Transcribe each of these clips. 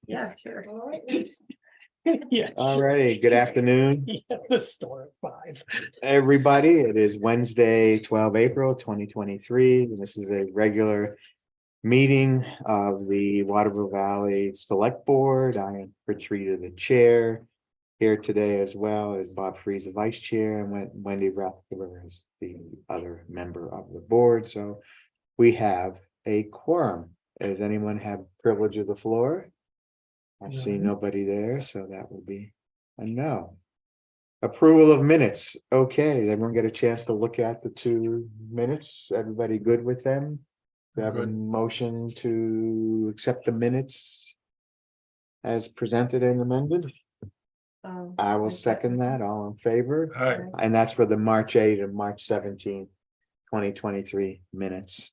Yeah, sure. Yeah. All righty, good afternoon, Yeah, the store at 5. everybody. It is Wednesday, 12 April 2023. And this is a regular meeting of the Waterville Valley Select Board. I am Rich Reader, the chair. Here today as well as Bob Freeze, the vice chair, and Wendy Rathler is the other member of the board. So we have a quorum. Does anyone have privilege of the floor? I see None. nobody there, so that will be a no. Approval of minutes. Okay, did everyone get a chance to look at the 2 minutes? Everybody good with them? Do I have a Good. motion to accept the minutes as presented and amended? I will second that. All in favor? Hi. And that's for the March 8 and March 17, 2023 minutes.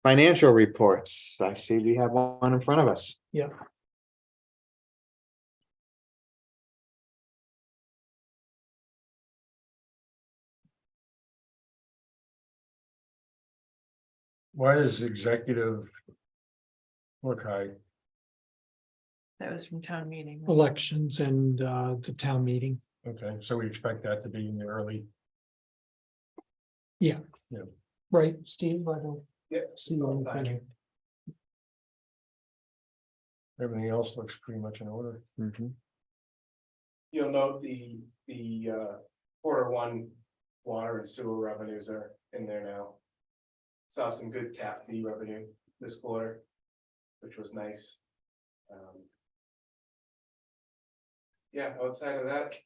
Financial reports. I see we have one in front of us. Yeah. Why does executive look high? That was from town meeting. Elections and the town meeting. Okay, so we expect that to be in the early. Right, Steve, I don't Yeah. see anything. Everything else looks pretty much in order. Mhm. You'll note quarter one water and sewer revenues are in there now. Saw some good tap fee revenue this quarter, which was nice. Yeah, outside of that,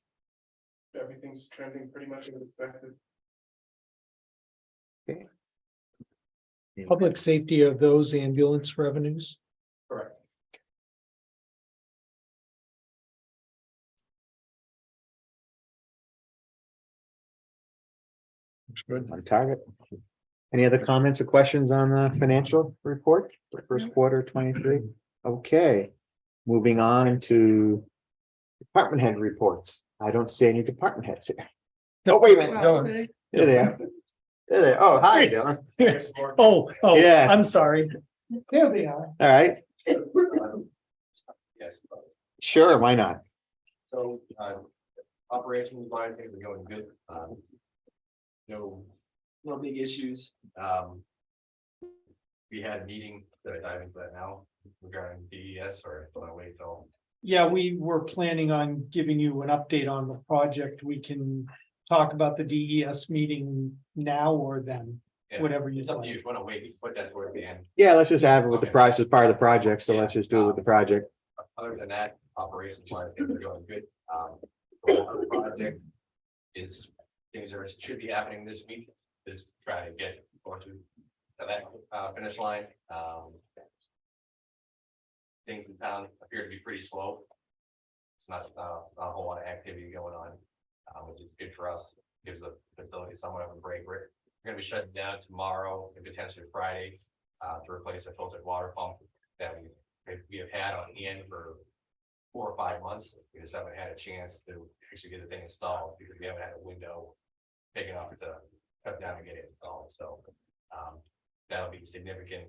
everything's trending pretty much as expected. Public safety of those ambulance revenues. Correct. Looks good. On target. Any other comments or questions on the financial report for first quarter 23? Okay, moving on to department head reports. I don't see any department heads here. Oh, wait a minute. Dylan. There they are. There they are. Oh, hi, Dylan. Oh, Yeah. I'm sorry. There they are. All right, Yes, sure, why not? so, operations wise, things are going good. No big issues. We had a meeting that I dive into that now regarding DES, or do I wait till? Yeah, we were planning on giving you an update on the project. We can talk about the DES meeting now or then, Yeah, whatever you It's up to you, like. if you wanna wait, put that towards the end. Yeah, let's just have it with the Okay. price as part of the project, so let's just do it with the project. Other than that, operations wise, things are going good. The water project is, should be happening this week, just try to get going to that finish line. Things in town appear to be pretty slow. It's not a whole lot of activity going on, which is good for us, gives the facility somewhat of a break. We're gonna be shutting down tomorrow and potentially Friday to replace a filtered water pump that we have had on hand for 4 or 5 months. We just haven't had a chance to actually get the thing installed because we haven't had a window big enough to cut down and get it installed. So that'll be significant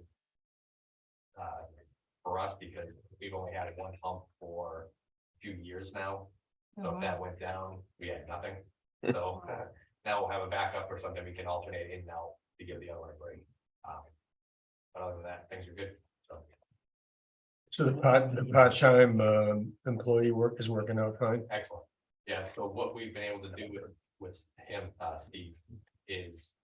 for us because we've only had one pump for a few years now. So if that went down, we had nothing. So now we'll have a backup or something we can alternate in now to give the other one a break. But other than that, things are good. So So the part-time employee work is working out fine. excellent. Yeah, so what we've been able to do with him, Steve, is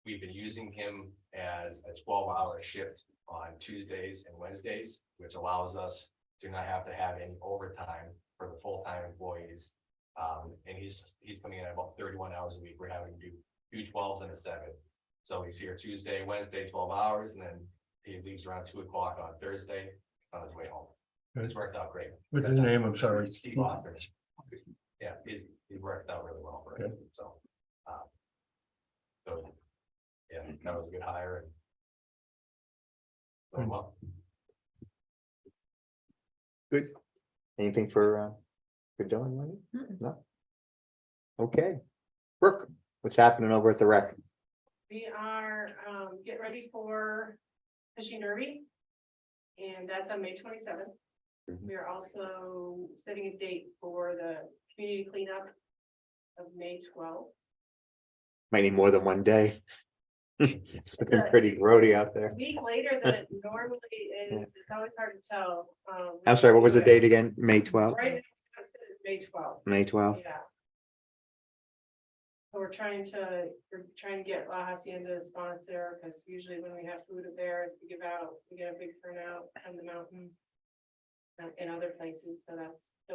we've been using him as a 12-hour shift on Tuesdays and Wednesdays, which allows us to not have to have any overtime for the full-time employees. And he's coming in at about 31 hours a week. We're having to do 2 12s and a 7. So he's here Tuesday, Wednesday, 12 hours, and then he leaves around 2 o'clock on Thursday on his way home. It's worked out great. What's his name? I'm sorry. Steve Locker. Yeah, he's worked out really well for him, so. So, yeah, that was a good hire and. Going well. Good. Anything for Dylan, Wendy? No? Okay. Brooke, what's happening over at the rec? We are getting ready for fishing derby. And that's on May 27th. Mhm. We are also setting a date for the community cleanup of May 12th. Might need more than one day. It's looking pretty grody out A there. week later than it normally is, it's always hard to tell. I'm sorry, what was the date again? May twelfth, Right, now, it's May 12th, May twelfth? yeah. So we're trying to get La Hacienda to sponsor, because usually when we have food at theirs, we give out, we get a big turnout on the mountain. In other places, so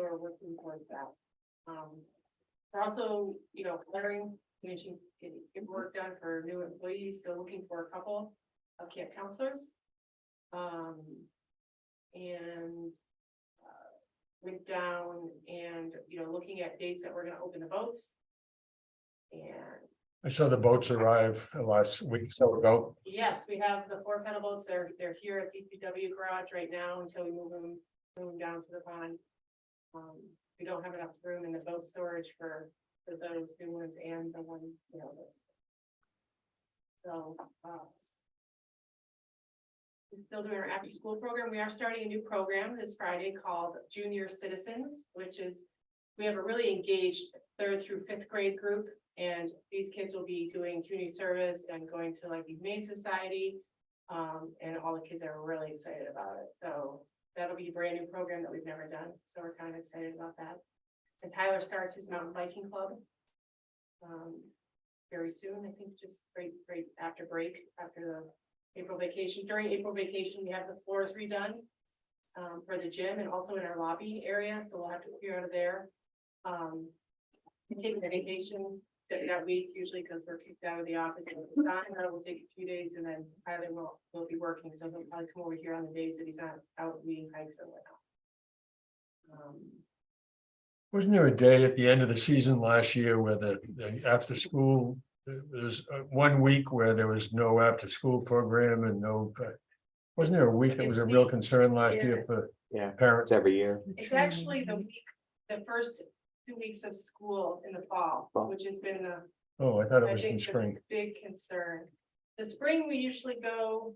we're working towards that. We're also, hiring, finishing, getting work done for new employees, still looking for a couple of camp counselors. And went down and, looking at dates that we're gonna open the boats. And I saw the boats arrive last week, so ago. yes, we have the 4 pedal boats, they're here at DPW garage right now until we move them down to the pond. We don't have enough room in the boat storage for those new ones and the one, So, we're still doing our after school program. We are starting a new program this Friday called Junior Citizens, which is, we have a really engaged 3rd through 5th grade group. And these kids will be doing community service and going to like the Humane Society. And all the kids are really excited about it. So that'll be a brand new program that we've never done. So we're kind of excited about that. And Tyler starts his mountain biking club. Very soon, I think just right after the April vacation. During April vacation, we have the floors redone. For the gym and also in our lobby area. So we'll have to clear out of there. Taking a vacation that week usually because we're kicked out of the office. And we'll take a few days and then Tyler will be working. So he'll probably come over here on the days that he's not out leading hikes or whatnot. Wasn't there a day at the end of the season last year where the after school, there's 1 week where there was no after school program and no. Wasn't there a week that was a real concern last year for Yeah, parents? it's every year. It's actually the first 2 weeks of school in the fall, Fall. which has been the Oh, I thought it I was in think the spring. big concern. The spring, we usually go,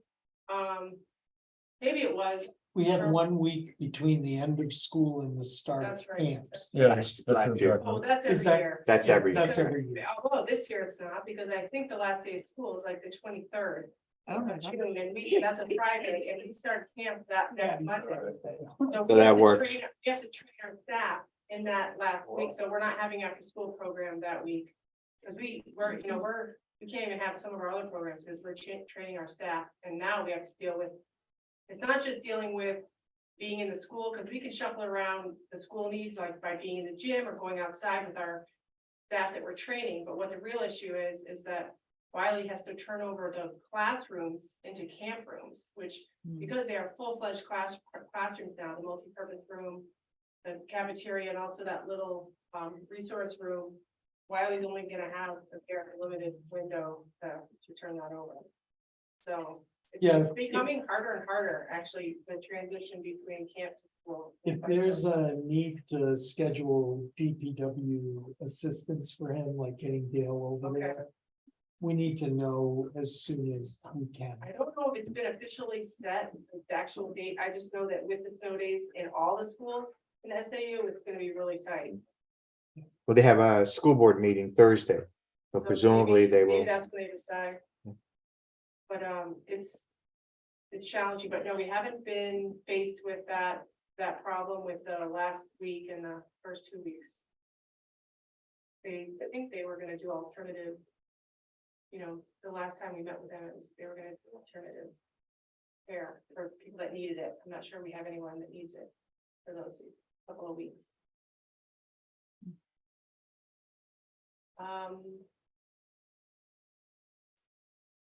maybe it was, We had 1 week between the end of school and the start of That's right. camps. Yeah, Last that's what I'm year. talking oh, about. that's Is every that- year. That's every year. That's every year. Although this year it's not, because I think the last day of school is like the 23rd Oh, of June, and that's a Friday, and we start camp that next Monday. So we that have to works. We have to train our staff in that last week, so we're not having after school program that week. Because we can't even have some of our other programs because we're training our staff, and now we have to deal with. It's not just dealing with being in the school, because we can shuffle around the school needs, like by being in the gym or going outside with our staff that we're training, but what the real issue is that Wiley has to turn over the classrooms into camp rooms, which, because they are full-fledged classrooms now, the multi-purpose room, the cafeteria, and also that little resource room, Wiley's only gonna have a very limited window to turn that over. So Yeah. it's becoming harder and harder, actually, the transition between camp to school. If there's a need to schedule DPW assistance for him, like getting Dale over Okay. there. We need to know as soon as we can. I don't know if it's been officially set, the actual date, I just know that with the snow days in all the schools in SAU, it's gonna be really tight. Well, they have a school board meeting Thursday, so So presumably maybe- they maybe will. that's when they decide. But it's challenging, but no, we haven't been faced with that problem with the last week and the first 2 weeks. I think they were gonna do alternative. The last time we met with them, they were gonna do alternative care for people that needed it. I'm not sure we have anyone that needs it for those couple of weeks.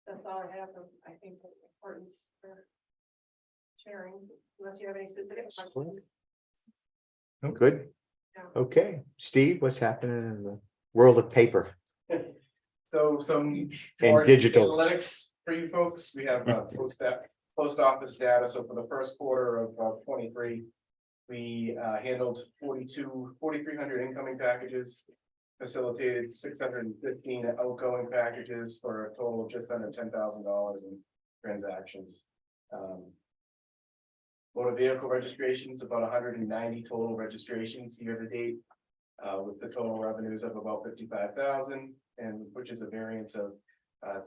That's all I have, I think, of importance for sharing, unless you have any specific questions. Good. No. Okay, Steve, what's happening in the world of paper So some. and more digital? Analytics for you folks, we have post office data, so for the first quarter of 23. We handled 4,300 incoming packages. Facilitated 615 outgoing packages for a total of just under $10,000 in transactions. Motor vehicle registrations, about 190 total registrations year to date. With the total revenues of about 55,000, and which is a variance of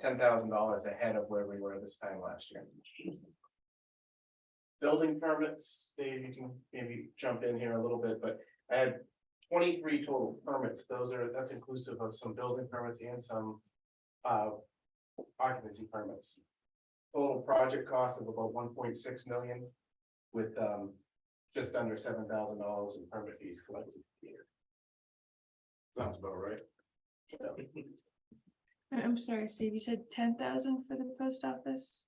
$10,000 ahead of where we were this time last year. Building permits, Dave, you can maybe jump in here a little bit, but I had 23 total permits. That's inclusive of some building permits and some occupancy permits. Total project cost of about 1.6 million with just under $7,000 in permit fees collected. Sounds about right. I'm sorry, Steve, you said 10,000 for the post office?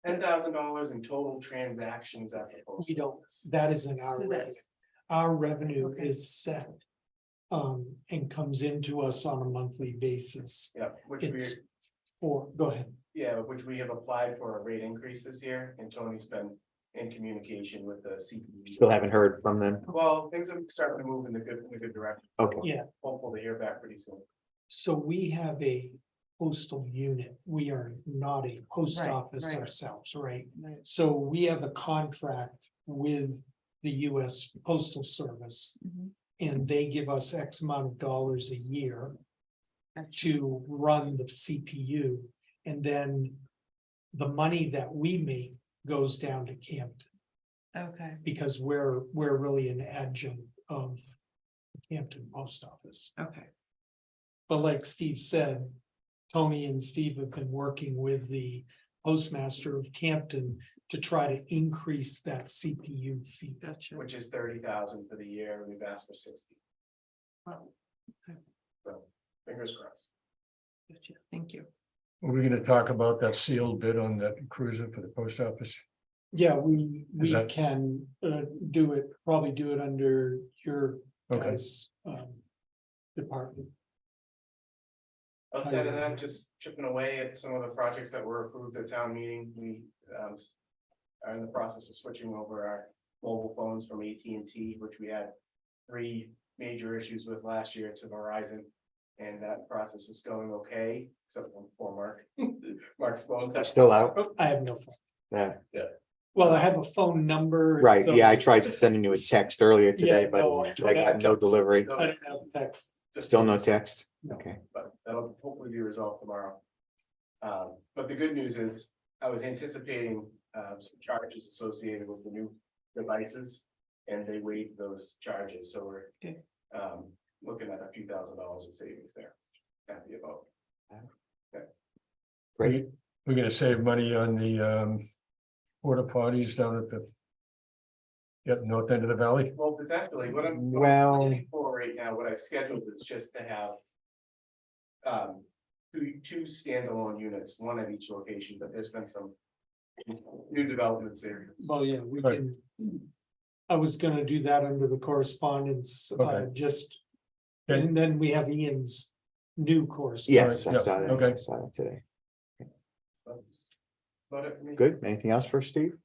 $10,000 in total transactions at the post. We don't, office. that isn't our So revenue. that's- Our revenue Okay. is set. And comes into us on a monthly basis. Yeah, which we, It's go ahead. which we have applied for a rate increase this year, and Tony's been in communication with the CPE. Still haven't heard from them. Well, things are starting to move in a good direction. so Okay. we're Yeah. Hopeful to hear back pretty soon. So we have a postal unit. We are not a post Right, office right. ourselves, right? Right. So we have a contract with the US Postal Service. Mhm. And they give us X amount of dollars a year Gotcha. to run the CPU. And then the money that we make goes down to Camden, Okay, because we're really an adjunct of Hampton Post Office. okay, But like Steve said, Tony and Steve have been working with the postmaster of Campton to try to increase that CPU fee. gotcha. Which is 30,000 for the year, we've asked for 60. Wow, So, fingers crossed. gotcha. Thank you. Are we gonna talk about that sealed bid on that cruiser for the post office? Yeah, we Is that- can probably do it under your Okay, guys' department. Outside of that, just chipping away at some of the projects that were approved at town meeting, we are in the process of switching over our mobile phones from AT&T, which we had 3 major issues with last year, to Verizon. And that process is going okay, except for Mark. Mark's phones They're are still out. I have no phone. Yeah, Well, I have a phone number. right. so Yeah, I tried sending you a text earlier today, Yeah, but no, I got no delivery. I don't have text. Still no text. No. Okay. But that'll hopefully be resolved tomorrow. But the good news is, I was anticipating some charges associated with the new devices. And they waived those charges, so we're Okay. looking at a few $1,000s in savings there. Happy about. Great. we're gonna save money on the porta potties down at the. Yep, north end of the valley. Well, potentially, what I'm Well- planning for right now, what I've scheduled is just to have. Two standalone units, one at each location, but there's been some. New developments there. Well, yeah, we Right. can. I was gonna do that under the correspondence, Okay. just, Okay. and then we have Ian's new correspondence. Yes, I Yeah, saw that. okay. I saw that today. That's about it for me. Good. Anything else for Steve?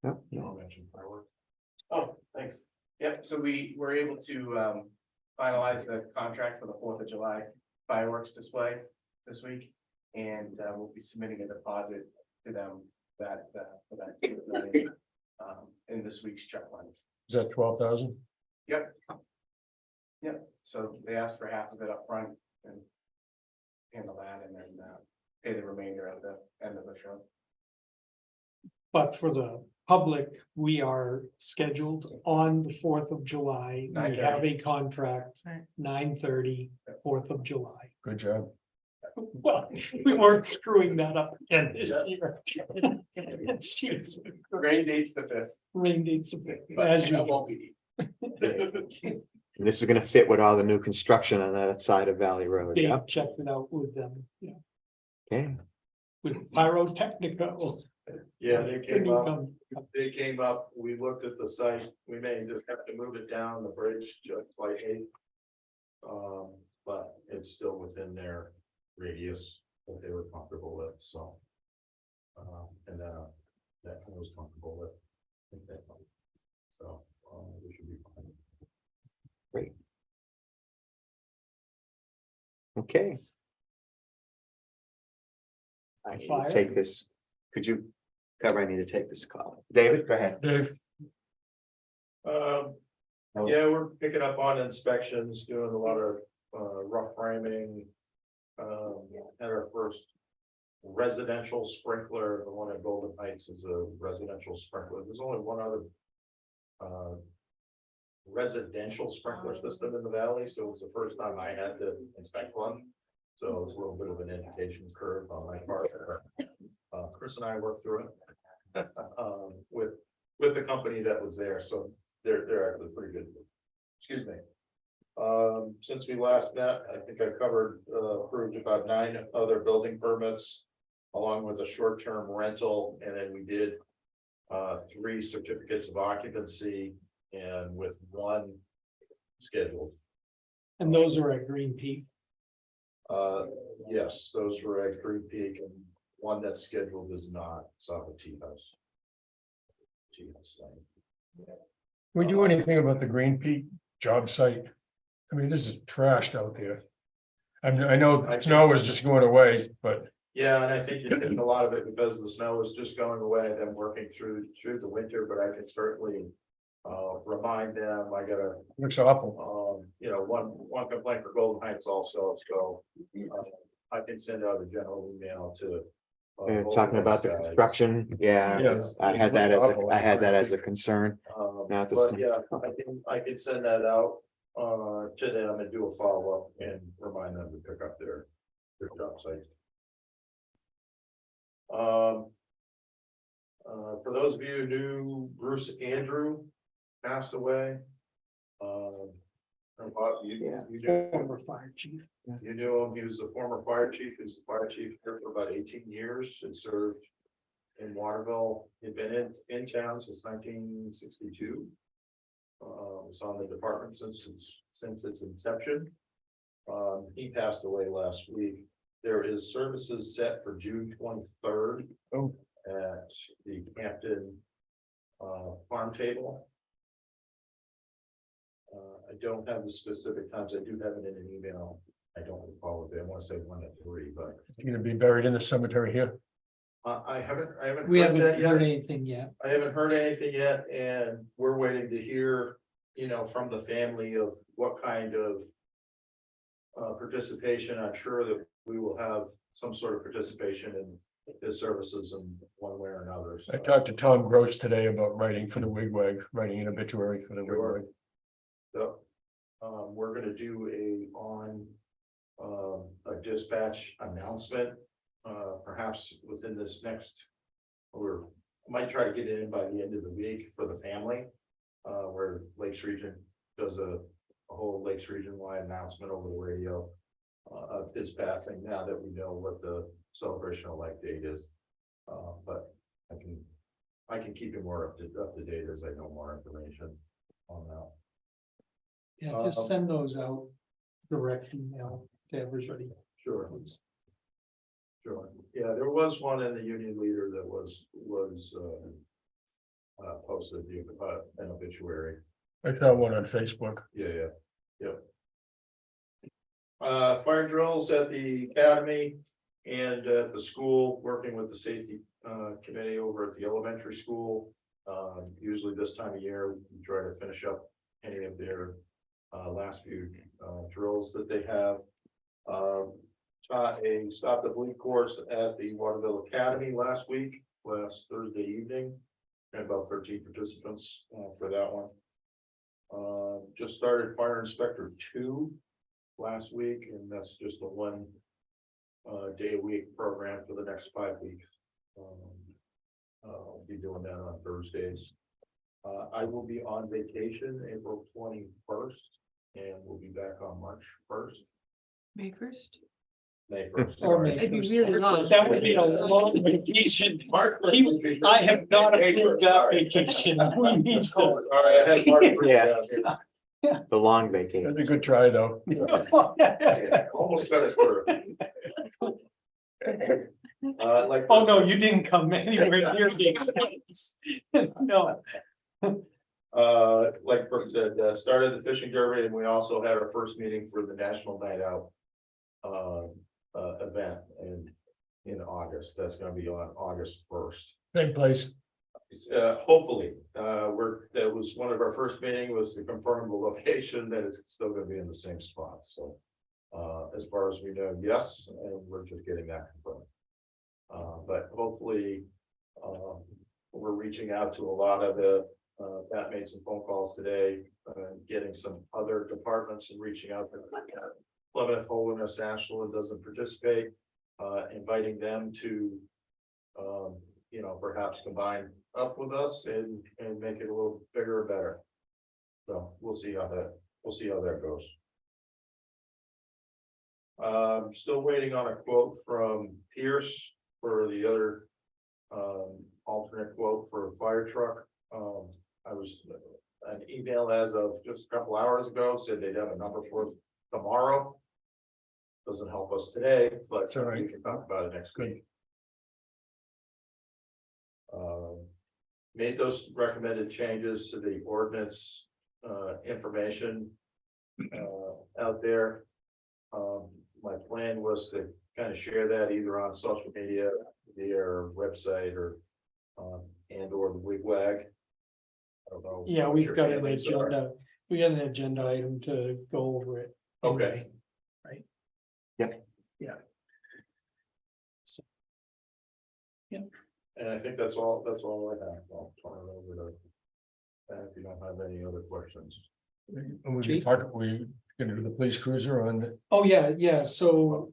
No, no. Mention fireworks. Oh, thanks. Yep, so we were able to finalize the contract for the 4th of July fireworks display this week. And we'll be submitting a deposit to them that for that in this week's check line. Is that 12,000? Yep. Yep, so they asked for half of it up front and handle that, and then pay the remainder at the end of the show. But for the public, we are scheduled on the 4th of July. We 9:30. have a contract, Right. 9:30, 4th of July. Good job. Well, we weren't screwing that up again this year. Jeez, Rain date's the 5th, rain dates, but as that usual. won't be. And this is gonna fit with all the new construction on that side of Valley Road. Yeah, Dave checked it out with them, yeah, okay. with pyrotechnical. Yeah, They came up, we looked at the site, we may just have to move it down the bridge just slightly. But it's still within their radius that they were comfortable with, so. And that I was comfortable with. I think that, so, we should be fine. Okay. I need to Fire? take this. Could you cover I need to take this call. David, go ahead. Dave, Yeah, we're picking up on inspections, doing a lot of rough framing. Had our first residential sprinkler, the one at Golden Heights is a residential sprinkler. There's only one other residential sprinkler system in the valley, so it was the first time I had to inspect one. So it was a little bit of an education curve on my part. Chris and I worked through it with the company that was there, so they're actually pretty good. Excuse me. Since we last met, I think I covered, approved about 9 other building permits, along with a short-term rental, and then we did 3 certificates of occupancy, and with 1 scheduled. And those are at Green Peak. Yes, those were at Green Peak, and 1 that's scheduled is not, it's off of Tea House. Tea House Lane. we do anything about the Green Peak job site? I mean, this is trashed out there. I know the snow is just going away, but Yeah, and I think you're getting a lot of it because the snow is just going away, them working through the winter, but I can certainly remind them, I gotta, it looks awful. one complaint for Golden Heights also, so I can send out a general email to. You're both talking of about the those guys. construction, yeah, Yes. I had that as a concern. Not the But same. yeah, I can send that out to them and do a follow-up and remind them to pick up their job site. For those of you who knew Bruce Andrew passed away. You knew, Former fire chief. you knew him, he was the former fire chief, he was the fire chief here for about 18 years and served in Waterville. He'd been in town since 1962. Was on the department since its inception. He passed away last week. There is services set for June 23rd. Oh. At the Hampton farm table. I don't have the specific times. I do have it in an email. I don't recall it. I want to say 1 to 3, but You're gonna be buried in the cemetery here. I haven't. We heard haven't that yet. heard anything yet. I haven't heard anything yet, and we're waiting to hear, from the family of what kind of participation. I'm sure that we will have some sort of participation in his services in one way or another. I talked to Tom Gross today about writing for the wigwag, writing an obituary for the Sure. wigwag. So, we're gonna do a dispatch announcement, perhaps within this next. Or might try to get it in by the end of the week for the family, where Lakes Region does a whole Lakes Region wide announcement over the radio. Of his passing, now that we know what the celebration of life date is. But I can keep you more up to date as I know more information on that. Yeah, just send those out, direct email to everybody. Sure, Please. sure. Yeah, there was one in the Union Leader that was posted, an obituary. I saw one on Facebook. Yeah. Fire drills at the academy and at the school, working with the safety committee over at the elementary school. Usually this time of year, we try to finish up any of their last few drills that they have. Taught a stop the bleed course at the Waterville Academy last Thursday evening. Had about 13 participants for that one. Just started Fire Inspector 2 last week, and that's just a 1 day a week program for the next 5 weeks. I'll be doing that on Thursdays. I will be on vacation April 21st, and we'll be back on March 1st, May 1st? May 1st. Or May It'd be 1st. really long. That would be a long vacation. March 1st would be- I have not May approved 1st, that sorry. vacation. We need to- All right, I had March 1st Yeah. down here. The long vacation. That's a good try, though. Yeah, almost got it through. Like. Oh, no, you didn't come anywhere near the. No. Like Brooke said, started the fishing derby, and we also had our first meeting for the National Night Out. Event in August. That's gonna be on August 1st. Same place. Hopefully, that was one of our first meeting was to confirm the location that it's still gonna be in the same spot, so. As far as we know, yes, and we're just getting that confirmed. But hopefully, we're reaching out to a lot of the, Pat made some phone calls today, getting some other departments and reaching out to. Plymouth, Holderness, Ashland doesn't participate, inviting them to. Perhaps combine up with us and make it a little bigger or better. So we'll see how that goes. Still waiting on a quote from Pierce for the other alternate quote for a fire truck. I was an email as of just a couple hours ago said they'd have a number for us tomorrow. Doesn't help us today, but That's all right. we can talk about it next week. Made those recommended changes to the ordinance information out there. My plan was to kind of share that either on social media, via our website, or and or the wigwag. I don't know. Yeah, what we've your got an feelings are. agenda, we got an agenda item to go over it. Okay. Right? Yep. Yeah. And I think that's all I have. I'll turn it over to. If you don't have any other questions. And we gonna do the police cruiser on, Oh, yeah, so.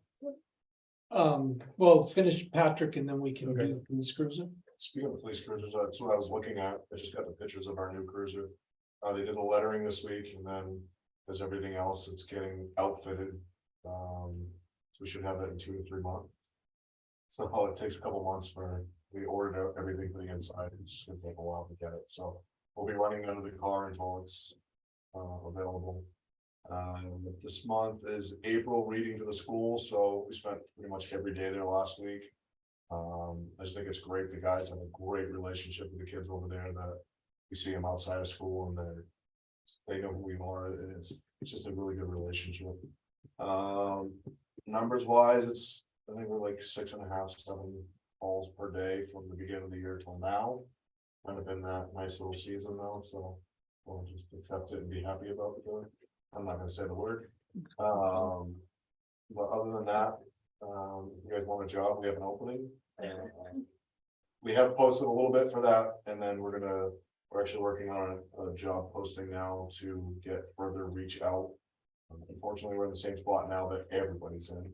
Well, finish Patrick and then we can Okay. do this cruiser. Speaking of police cruisers, that's what I was looking at. I just got the pictures of our new cruiser. They did the lettering this week and then as everything else, it's getting outfitted. So we should have it in 2 to 3 months. So it takes a couple months for, we ordered out everything for the inside. It's just gonna take a while to get it. So we'll be running under the car until it's available. This month is April reading to the school, so we spent pretty much every day there last week. I just think it's great. The guys have a great relationship with the kids over there that we see them outside of school and they know who we are. And it's just a really good relationship. Numbers wise, I think we're like 6.5, 7 calls per day from the beginning of the year till now. Kind of been that nice little season though, so we'll just accept it and be happy about it. I'm not gonna say the word. But other than that, you guys want a job, we have an opening. We have posted a little bit for that, and then we're actually working on a job posting now to get further reach out. Unfortunately, we're in the same spot now that everybody's in.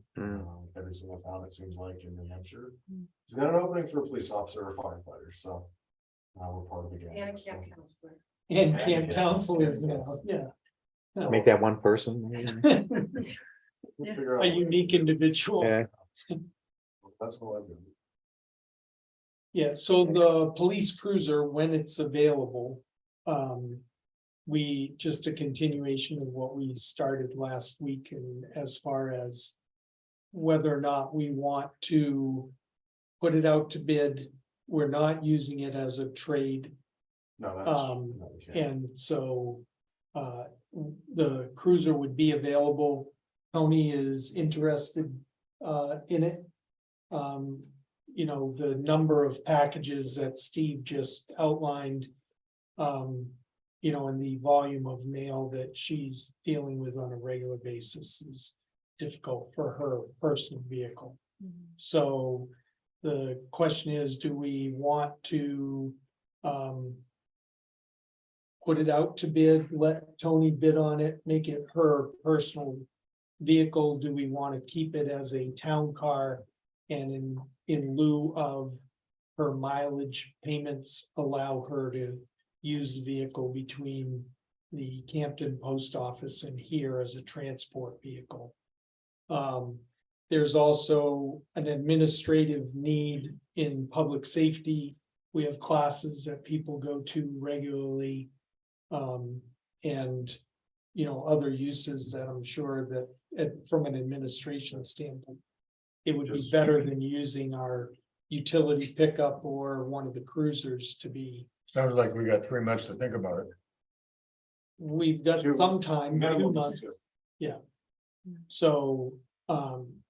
Every single town, it seems like, in New Hampshire. He's got an opening for a police officer or firefighter, so now we're part of the game. And so. camp counselor. And And camp camp counselors now, counselors. yeah. No, Make that one person. We'll figure out a what- unique individual. Yeah, That's all I do. Yeah, so the police cruiser, when it's available, we, just a continuation of what we started last week, and as far as whether or not we want to put it out to bid, we're not using it as a trade. No, that's. no, we can't. And so, the cruiser would be available. Tony is interested, in it. The number of packages that Steve just outlined. And the volume of mail that she's dealing with on a regular basis is difficult for her personal vehicle. So the question is, do we want to, put it out to bid, let Tony bid on it, make it her personal vehicle? Do we want to keep it as a town car? And in lieu of her mileage payments, allow her to use the vehicle between the Campton post office and here as a transport vehicle. There's also an administrative need in public safety. We have classes that people go to regularly. And other uses that I'm sure that from an administration standpoint, it would be Just- better than using our utility pickup or one of the cruisers to be. sounds like we got 3 months to think about it. We've got some time, 2 Minimum months. two. So,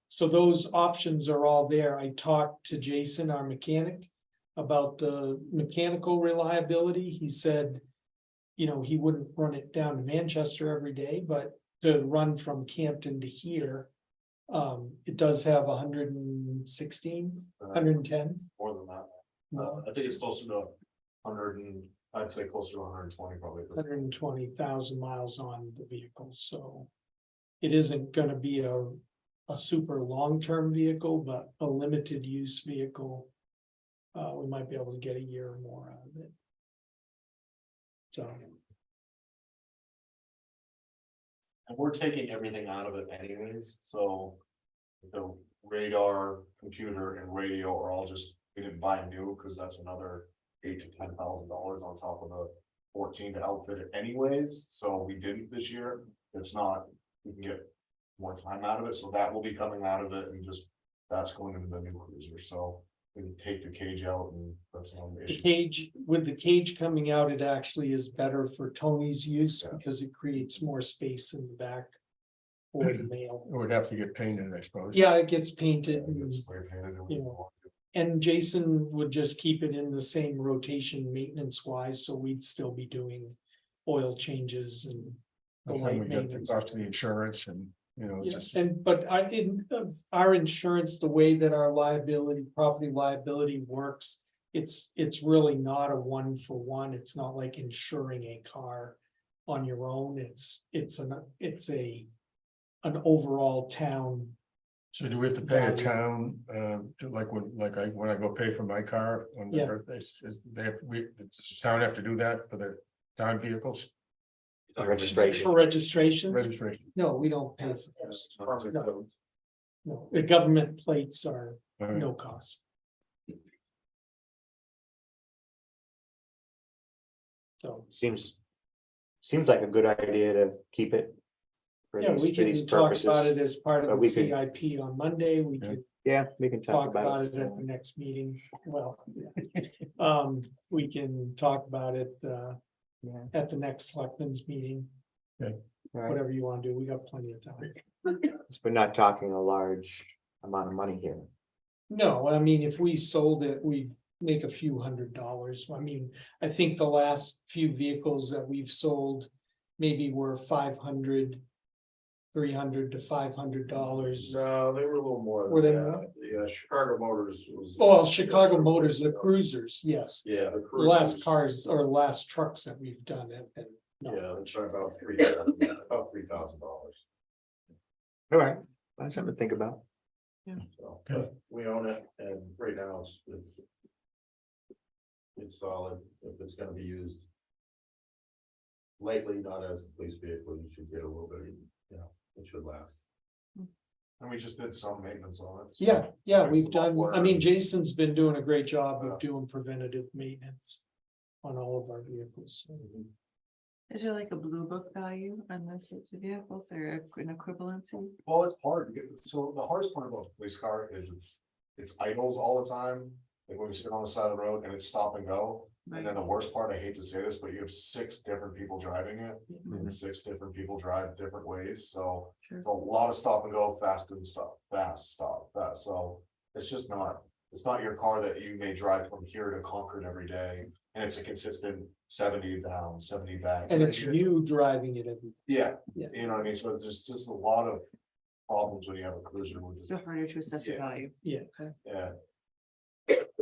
so those options are all there. I talked to Jason, our mechanic. about the mechanical reliability. He said, you know, he wouldn't run it down to Manchester every day, but to run from Campton to here, it does have 116, 110. More than that. I think it's closer to 100 and, I'd say closer to 120 probably. 120,000 miles on the vehicle, so. It isn't gonna be a super long-term vehicle, but a limited use vehicle. We might be able to get a year or more out of it. So, And we're taking everything out of it anyways, so. The radar, computer and radio are all just, we didn't buy new, cause that's another $8,000 to $10,000 on top of the 14 to outfit it anyways, so we didn't this year. It's not, we can get more time out of it, so that will be coming out of it and just, that's going into the new cruiser, so. We can take the cage out and that's not an the issue. cage, with the cage coming out, it actually is better for Tony's use Yeah. because it creates more space in the back. For the mail. It would have to get painted, I suppose. Yeah, it gets painted and It's spray painted and we you can know, walk it. And Jason would just keep it in the same rotation maintenance wise, so we'd still be doing oil changes and. the That's when we light get the maintenance. cost of the insurance and, you know, Yeah, just. and but our insurance, the way that our liability, property liability works. It's really not a 1-for-1. It's not like insuring a car on your own. It's an overall town. So do we have to pay a Value. town, when I go pay for my car on the Yeah. birthdays, does the town have to do that for the town vehicles? Registration. For registration, Registration. no, we don't pay for those. Perfect. No. No, the government plates are All right. no cost. So, Seems like a good idea to keep it. For yeah, these, we for these can talk about purposes. it as part of But the we could- CIP on Monday. We Yeah. could Yeah, we can talk about it at the next meeting. Well, we can talk about it Yeah. at the next selectmen's meeting, Right. whatever you want to do. We got plenty of time. We're not talking a large amount of money here. No, I mean, if we sold it, we'd make a few $100s. I mean, I think the last few vehicles that we've sold maybe were 500, 300 to $500. No, they were a little more Were than they that. The Chicago Motors was. Oh, Chicago Motors, the cruisers, yes. Yeah, the The last cruisers. cars or last trucks that we've done have been. no. Yeah, it's about $3,000. All right, that's something to think about. So, but we own it and right now it's solid. If it's gonna be used lately, not as a police vehicle, you should get a little bit, you know, it should last. And we just did some maintenance on it. so- Yeah, we've Some done, I software. mean, Jason's been doing a great job Yeah. of doing preventative maintenance on all of our vehicles. Is there like a blue book value on those sorts of vehicles or an equivalency? Well, it's hard, so the hardest part about a police car is it's idles all the time. Like when you sit on the side of the road and it's stop and go, and then the worst part, I hate to say this, but you have 6 different people driving it. And 6 different people drive different ways, so Sure. it's a lot of stop and go, fast and stop, fast, stop, fast, so. It's just not, it's not your car that you may drive from here to Concord every day, and it's a consistent 70 down, 70 back. And it's you driving it every. Yeah, Yeah. you know what I mean, so it's just a lot of problems when you have a cruiser, with just, So harder to assess the Yeah. value. yeah.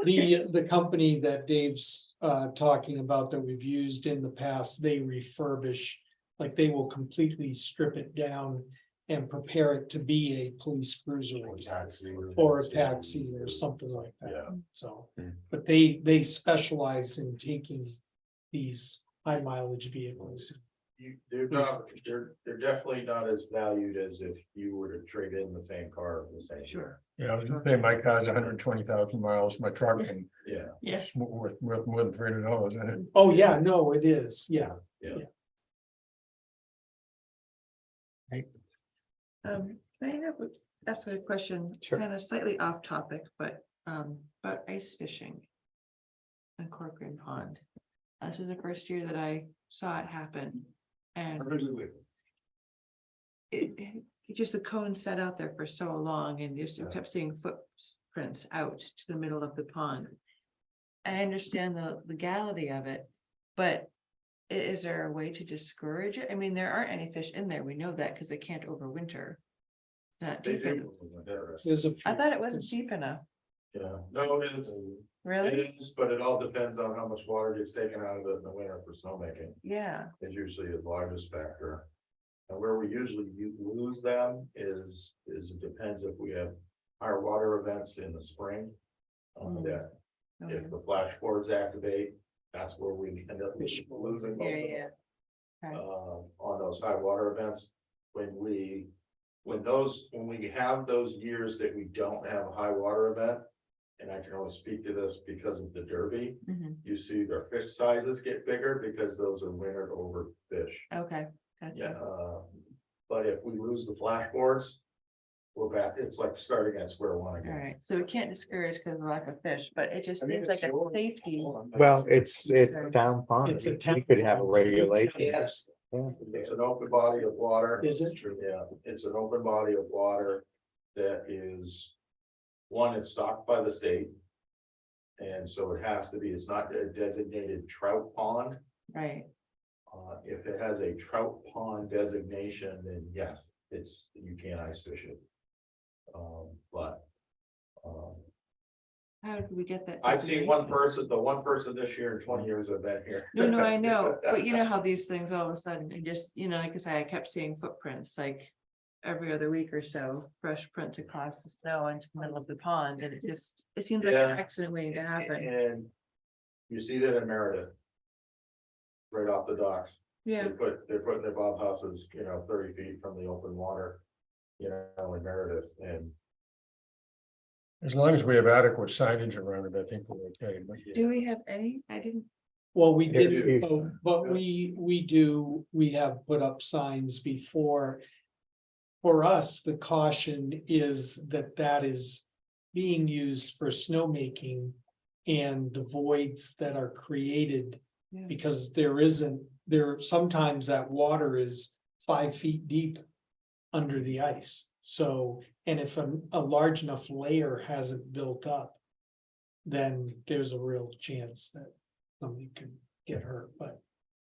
The company that Dave's talking about that we've used in the past, they refurbish. Like they will completely strip it down and prepare it to be a police cruiser Or taxi. or a taxi or something like that. Yeah. So, Hmm. but they specialize in taking these high mileage vehicles. They're definitely not as valued as if you were to trade in the same car the same. Sure. Yeah, I was gonna say my car's 120,000 miles, my truck and Yeah, it's worth more than $300, isn't it? Oh, yeah, no, it is, yeah. Can I ask a question, Sure. kind of slightly off topic, but about ice fishing. On Corcoran Pond. This is the first year that I saw it happen. And it just the cone sat out there for so long and just Yeah. kept seeing footprints out to the middle of the pond. I understand the legality of it, but is there a way to discourage it? I mean, there aren't any fish in there. We know that because they can't overwinter. It's not They deep enough. do. There's a. I few- thought it wasn't deep enough. Yeah, no, it is, Really? it is, but it all depends on how much water gets taken out of it in the winter for snowmaking. Yeah, Is usually the largest factor. And where we usually lose them is it depends if we have higher water events in the spring. That if okay. the flash boards activate, that's where we end up losing. most of Yeah, them. yeah. Right. On those high water events, when we have those years that we don't have a high water event. And I can only speak to this because of the Derby, Mhm. you see their fish sizes get bigger because those are wintered over fish. Okay. Gotcha. Yeah, but if we lose the flash boards, we're back, it's like starting at square one All again. right, so we can't discourage because of lack of fish, but it just I mean, seems like it's a your- safety. Well, it's town pond. It's a We town- could have a regulation. Yes. Yeah. It's an open body of water. Is it? Yeah, it's an open body of water that is, one, it's stocked by the state. And so it has to be, it's not a designated trout pond. Right, If it has a trout pond designation, then yes, you can ice fish it. But. how did we get that? I've seen one information? person, the one person this year in 20 years I've been here. No, I know, but you know how these things all of a sudden, and just, like I say, I kept seeing footprints, like. Every other week or so, fresh prints across the snow into the middle of the pond, and it seems like an Yeah. accident waiting to happen. And you see that in Meredith. Right off the docks. Yeah, They're putting their bob houses, 30 feet from the open water. In Meredith, and As long as we have adequate signage around it, I think we're okay. But do we have any? I didn't, Well, we There did, is. but we have put up signs before. For us, the caution is that is being used for snowmaking. And the voids that are created. Yeah. Because sometimes that water is 5 feet deep. Under the ice, so, and if a large enough layer hasn't built up. Then there's a real chance that somebody could get hurt, but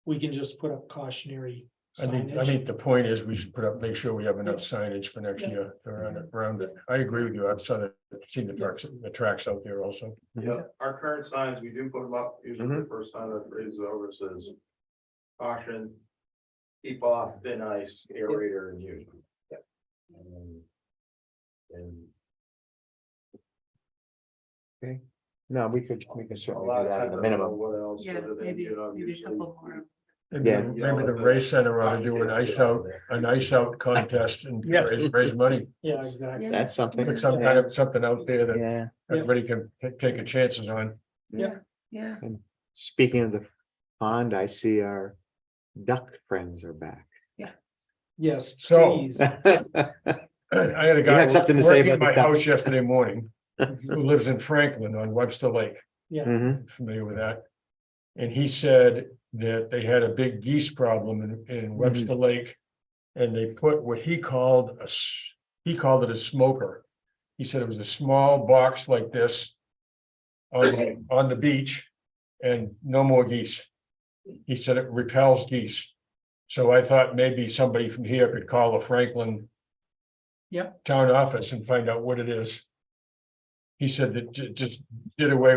we can just put up cautionary I think signage. the point is we should make sure we have enough signage for next year around it. I agree with you. I've seen the tracks out there also. yeah, our current signs, we do put them up, usually the first time that freezes over, it says. Caution. Keep off thin ice, aerator and use. And No, we can a certainly lot do of that times at I a don't know minimum. what else. yeah, other than, maybe a usually- couple more. Maybe, Yeah. maybe the race center ought to do an ice out contest and Yeah. raise money. Yeah, exactly. That's something. Put some kind of something out there that Yeah, everybody can take a chances on. Yeah, yeah. speaking of the pond, I see our duck friends are back. Yes, So- please. I had a guy had something to say working at about my the house ducks. yesterday morning who lives in Franklin on Webster Lake. Mhm. Familiar with that? And he said that they had a big geese problem in Webster Lake. And they put what he called he called it a smoker. He said it was a small box like this. On the beach and no more geese. He said it repels geese. So I thought maybe somebody from here could call the Franklin. Yep. Town office and find out what it is. He said that just did away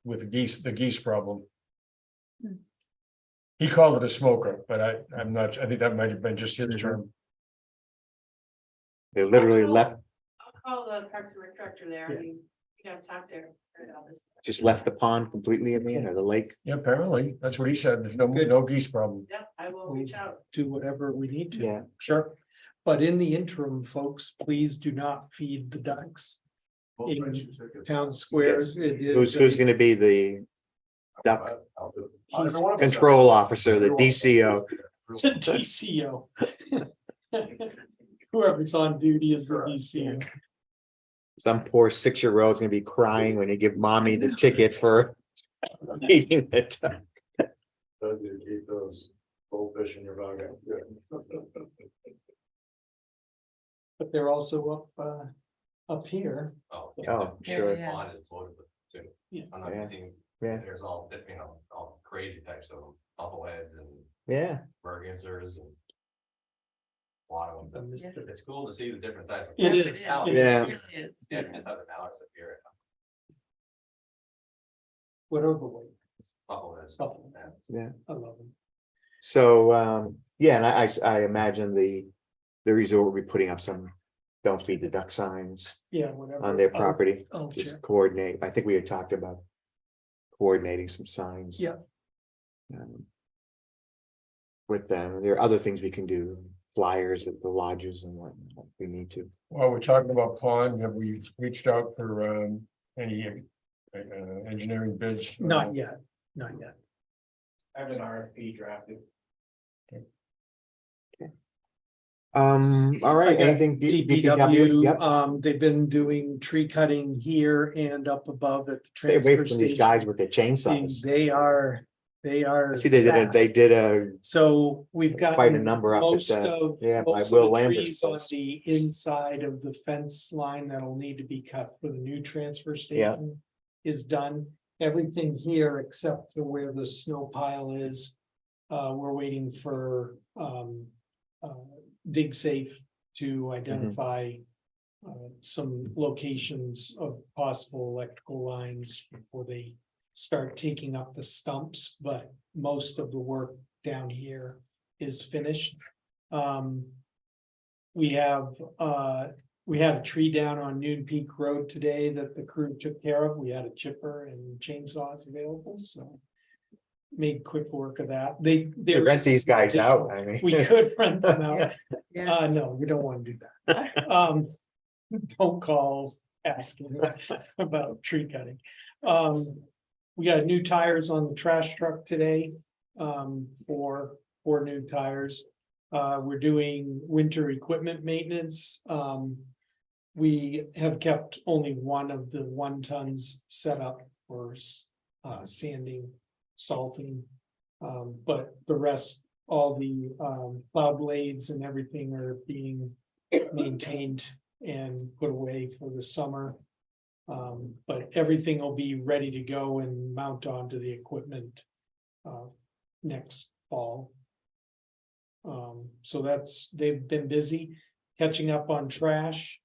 with the geese problem. He called it a smoker, but I'm not, I think that might have been just his term. They literally left, I'll call the Parks and Rec director there, Yeah. you can talk to her about this. just left the pond completely, I mean, or the lake. Yeah, apparently, that's what he said. There's no geese problem. Yep, I will reach out. Do whatever we need to. Yeah. Sure. But in the interim, folks, please do not feed the ducks. In town squares, it is. Who's gonna be the duck I'll do it. Either one of us. control officer, the DCO? The DCO. Whoever's on duty is the DCO. Some poor 6-year-old's gonna be crying when you give mommy the ticket for eating it. So you keep those goldfish in your bag. But they're also up here. Oh. Oh, yeah, sure. the pond is loaded with too. Yeah. I'm not Yeah. using Yeah. There's all, all crazy types of them, bubbleheads and Yeah, mergansers and. A lot of them. Yeah. It's cool to see the different types. It is. It's how- Yeah. It really is. Different type of mallards up here. What are the weight? Bubbleheads. Bubblehead. Yeah. yeah. I love them. So, yeah, and I imagine the resort will be putting up some don't feed the duck signs Yeah, whatever. on their property. Oh, Just check. coordinate. I think we had talked about coordinating some signs. Yeah. With them. There are other things we can do, flyers at the lodges and whatnot. We need to. While we're talking about pond, have we reached out for any engineering bids? Not yet, not yet. I have an RFP drafted. All right, anything? DPW, Yep. they've been doing tree cutting here and up above at the Stay away transfer from these station. guys with their chainsaws. They are. I see they fast. did a, So we've got. quite a number up at, Most of, yeah, by most Will of the Lambert's trees on place. the inside of the fence line that'll need to be cut for the new transfer station. Is done. Everything here except for where the snow pile is. We're waiting for, Dig Safe to identify. Some locations of possible electrical lines before they start taking up the stumps, but most of the work down here is finished. We have, we had a tree down on Noon Peak Road today that the crew took care of. We had a chipper and chainsaws available, so. Made quick work of that. They Rent these guys out, I mean. We could rent them out. Yeah. No, we don't want to do that. Don't call asking about tree cutting. We got new tires on the trash truck today, for new tires. We're doing winter equipment maintenance. We have kept only one of the 1 tons set up for sanding, salting. But the rest, all the plow blades and everything are being maintained and put away for the summer. But everything will be ready to go and mount onto the equipment next fall. So they've been busy catching up on trash.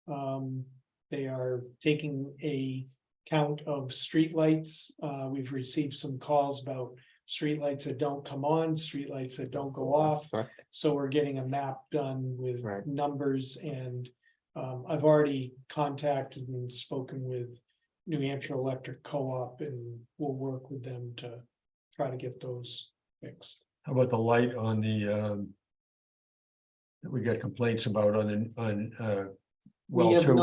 They are taking a count of streetlights. We've received some calls about streetlights that don't come on, streetlights that don't go off. Right. So we're getting a map done with Right. numbers and I've already contacted and spoken with New Hampshire Electric Co-op and we'll work with them to try to get those fixed. How about the light on the that we got complaints about We have 2?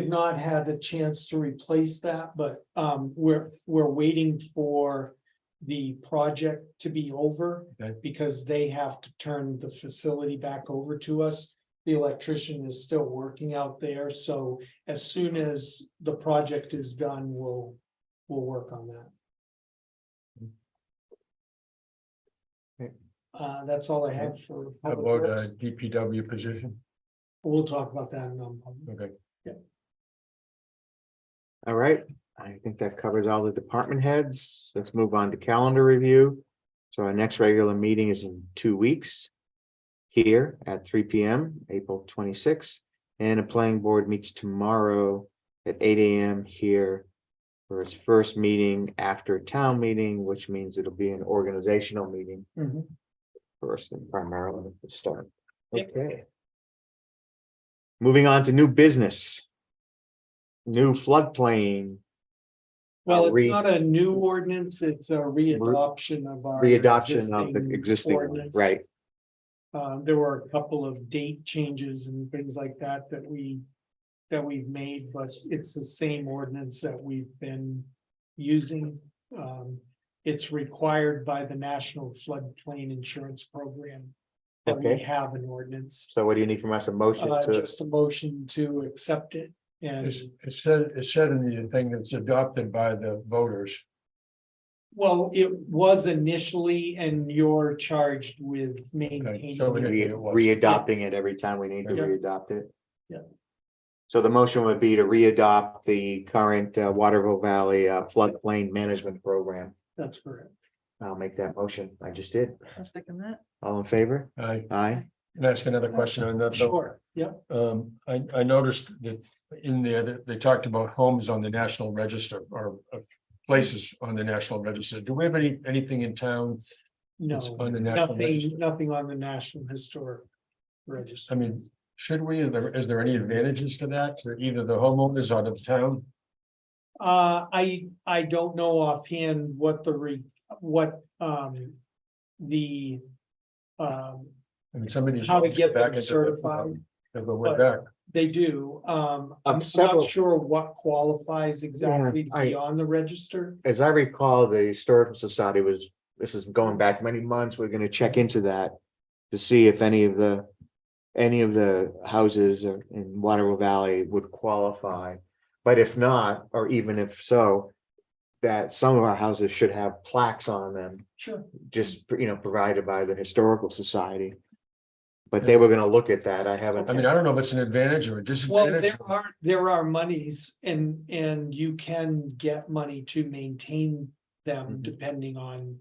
not had a chance to replace that, but we're waiting for the project to be over. Okay. Because they have to turn the facility back over to us. The electrician is still working out there, so as soon as the project is done, we'll work on that. That's all I have for. How Public about Works. DPW position? We'll talk about that in non-public. Okay. All right, I think that covers all the department heads. Let's move on to calendar review. So our next regular meeting is in 2 weeks. Here at 3 p.m., April 26th, and a planning board meets tomorrow at 8 a.m. here. For its first meeting after town meeting, which means it'll be an organizational meeting Mhm. first and primarily at the start. Yep. Okay. Moving on to new business. New floodplain. Well, it's Re- not a new ordinance, it's a readoption of our. Readoption of the existing one, ordinance. right? There were a couple of date changes and things like that that we've made, but it's the same ordinance that we've been using. It's required by the National Floodplain Insurance Program. That we Okay. have an ordinance, So what do you need from us? A motion to, just a motion to accept it and. It said in the thing that's adopted by the voters. Well, it was initially, and you're charged with maintaining. so we- it. re-adopting it every time we need to Yeah. re-adopt it? So the motion would be to readopt the current Waterville Valley floodplain management program. That's correct. I'll make that motion. I just did. I'll second that. All in favor? I Aye. can ask another question on that, though. Sure, yep. I noticed that in there, that they talked about homes on the National Register or places on the National Register. Do we have anything in town No, that's on the National Register? nothing on the National Historic I Register. mean, should we, is there any advantages to that, to either the homeowners or to the town? I don't know offhand what the I mean, somebody. how to get them certified. We're back. They do, I'm several- not sure what qualifies exactly to be I- on the register. As I recall, the Historical Society this is going back many months. We're gonna check into that. To see if any of the houses in Waterville Valley would qualify. But if not, or even if so, that some of our houses should have plaques on them, Sure. just, provided by the Historical Society. But they were gonna look at that. I haven't. I mean, I don't know if it's an advantage or a Well, disadvantage. there are monies and you can get money to maintain them Mhm. depending on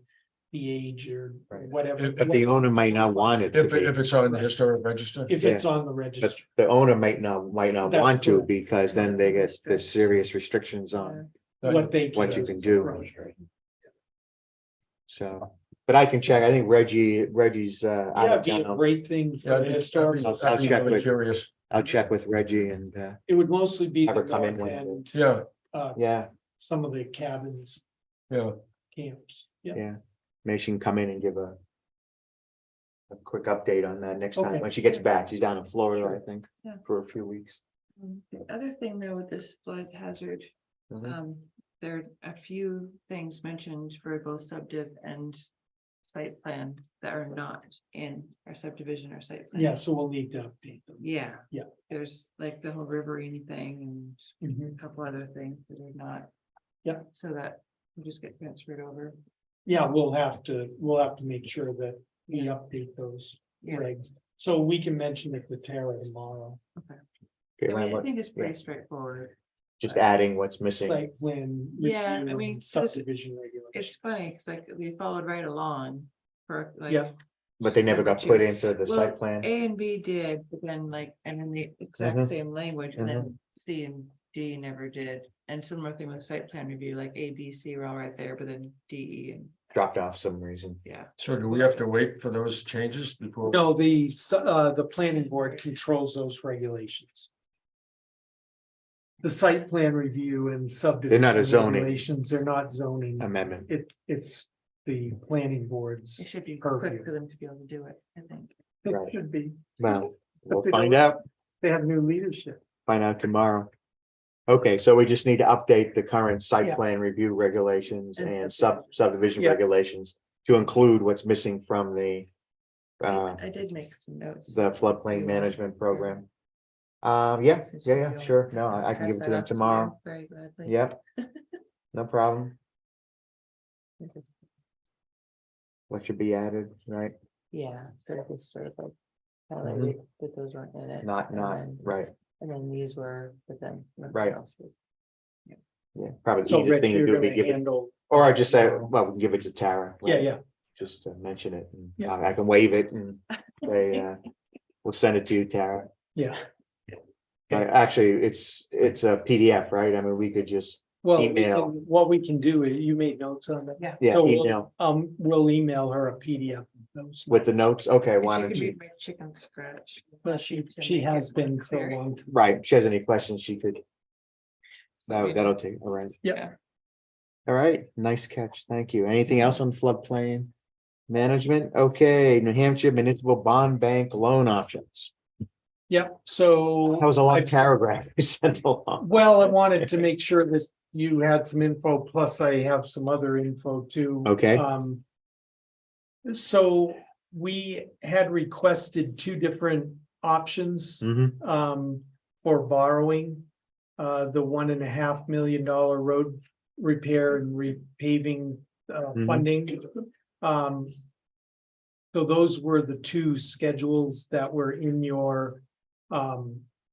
the age or Right. whatever. But the owner might not want it to If be. it's on the historic register. If it's on the register. But the owner might not That's want to, correct. because then they get the serious restrictions on What they. what can you can do. Right. So, but I can check. I think Reggie's out Yeah, of it'd be a town. great thing Yeah, for I'd the be- historic. I'll I'd be check really with- curious. I'll check with Reggie and, It would mostly be Have the her come in north when- end, Yeah, yeah, some of the cabins, yeah. camps. Yeah, yeah. Maybe she can come in and give a quick update on that next time, Okay. when she gets back. She's down in Florida, I think, Yeah. for a few weeks. The other thing though with this flood hazard, Mhm. there are a few things mentioned for both subdiv and site plan that are not in our subdivision or site plan. yeah, so we'll need to update them. Yeah. Yeah. There's like the whole riverine thing and Mhm. a couple other things that are not. Yeah. So that will just get transferred over. Yeah, we'll have to make sure that we update those Yeah. regs. So we can mention it to Tara tomorrow. Okay, I mean, I what- think it's pretty yeah. straightforward. Just adding what's It's missing. like when. Yeah, I reviewing mean, 'cause Subdivision regulations. It's funny, cause like we followed right along for like. Yeah. But they never got put into the Well, site plan. A and B did, but then like, and in the exact Mhm. same language, and then C and D never did. And similar thing with site plan review, like A, B, C were all right there, but then D, E, and Dropped off some reason. yeah. So do we have to wait for those changes before? No, the planning board controls those regulations. The site plan review and subdivision. They're not a zoning. Regulations, they're not zoning. Amendment. It's the planning board's. It should be Purview. quick for them to be able to do it, I think. It Right. should be, Well, we'll they find don't- out. they have new leadership. Find out tomorrow. Okay, so we just need to update the current site Yeah. plan review regulations And and subdivision. subdivision Yeah. regulations to include what's missing from the I did make some notes. the floodplain management program. Yeah, sure. No, I can Pass give it that to them out you tomorrow. Very gladly. Yep. No problem. What should be added, right? Yeah, so it's sort of like. Highlighted that those weren't in it. Not, and then- right, And then these were, but then. nothing Right. else was. yeah, probably the So easiest Rich, thing to you're do would be gonna give it, handle. or I just say, well, we can give it to Tara. Yeah, right? yeah, Just to mention it, and Yeah. I can waive it and say, we'll send it to you, Tara. yeah. Actually, it's a PDF, right? I mean, we could just, Well, Email. what we can do is, you made notes on that. yeah, So email we'll email her a PDF. of those. with the notes. Okay, why She don't could you? be my chicken scratch. But she has been for a long time. Right, if she has any questions, she could. That'll take, all right. Yeah. All right, nice catch. Thank you. Anything else on floodplain management? Okay, New Hampshire Municipal Bond Bank loan options. Yeah, so. That was a long paragraph we sent along. Well, I wanted to make sure that you had some info, plus I have some other info too. Okay. So we had requested two different options, Mhm. for borrowing. The $1.5 million road repair and repaving, Mhm. funding. So those were the two schedules that were in your,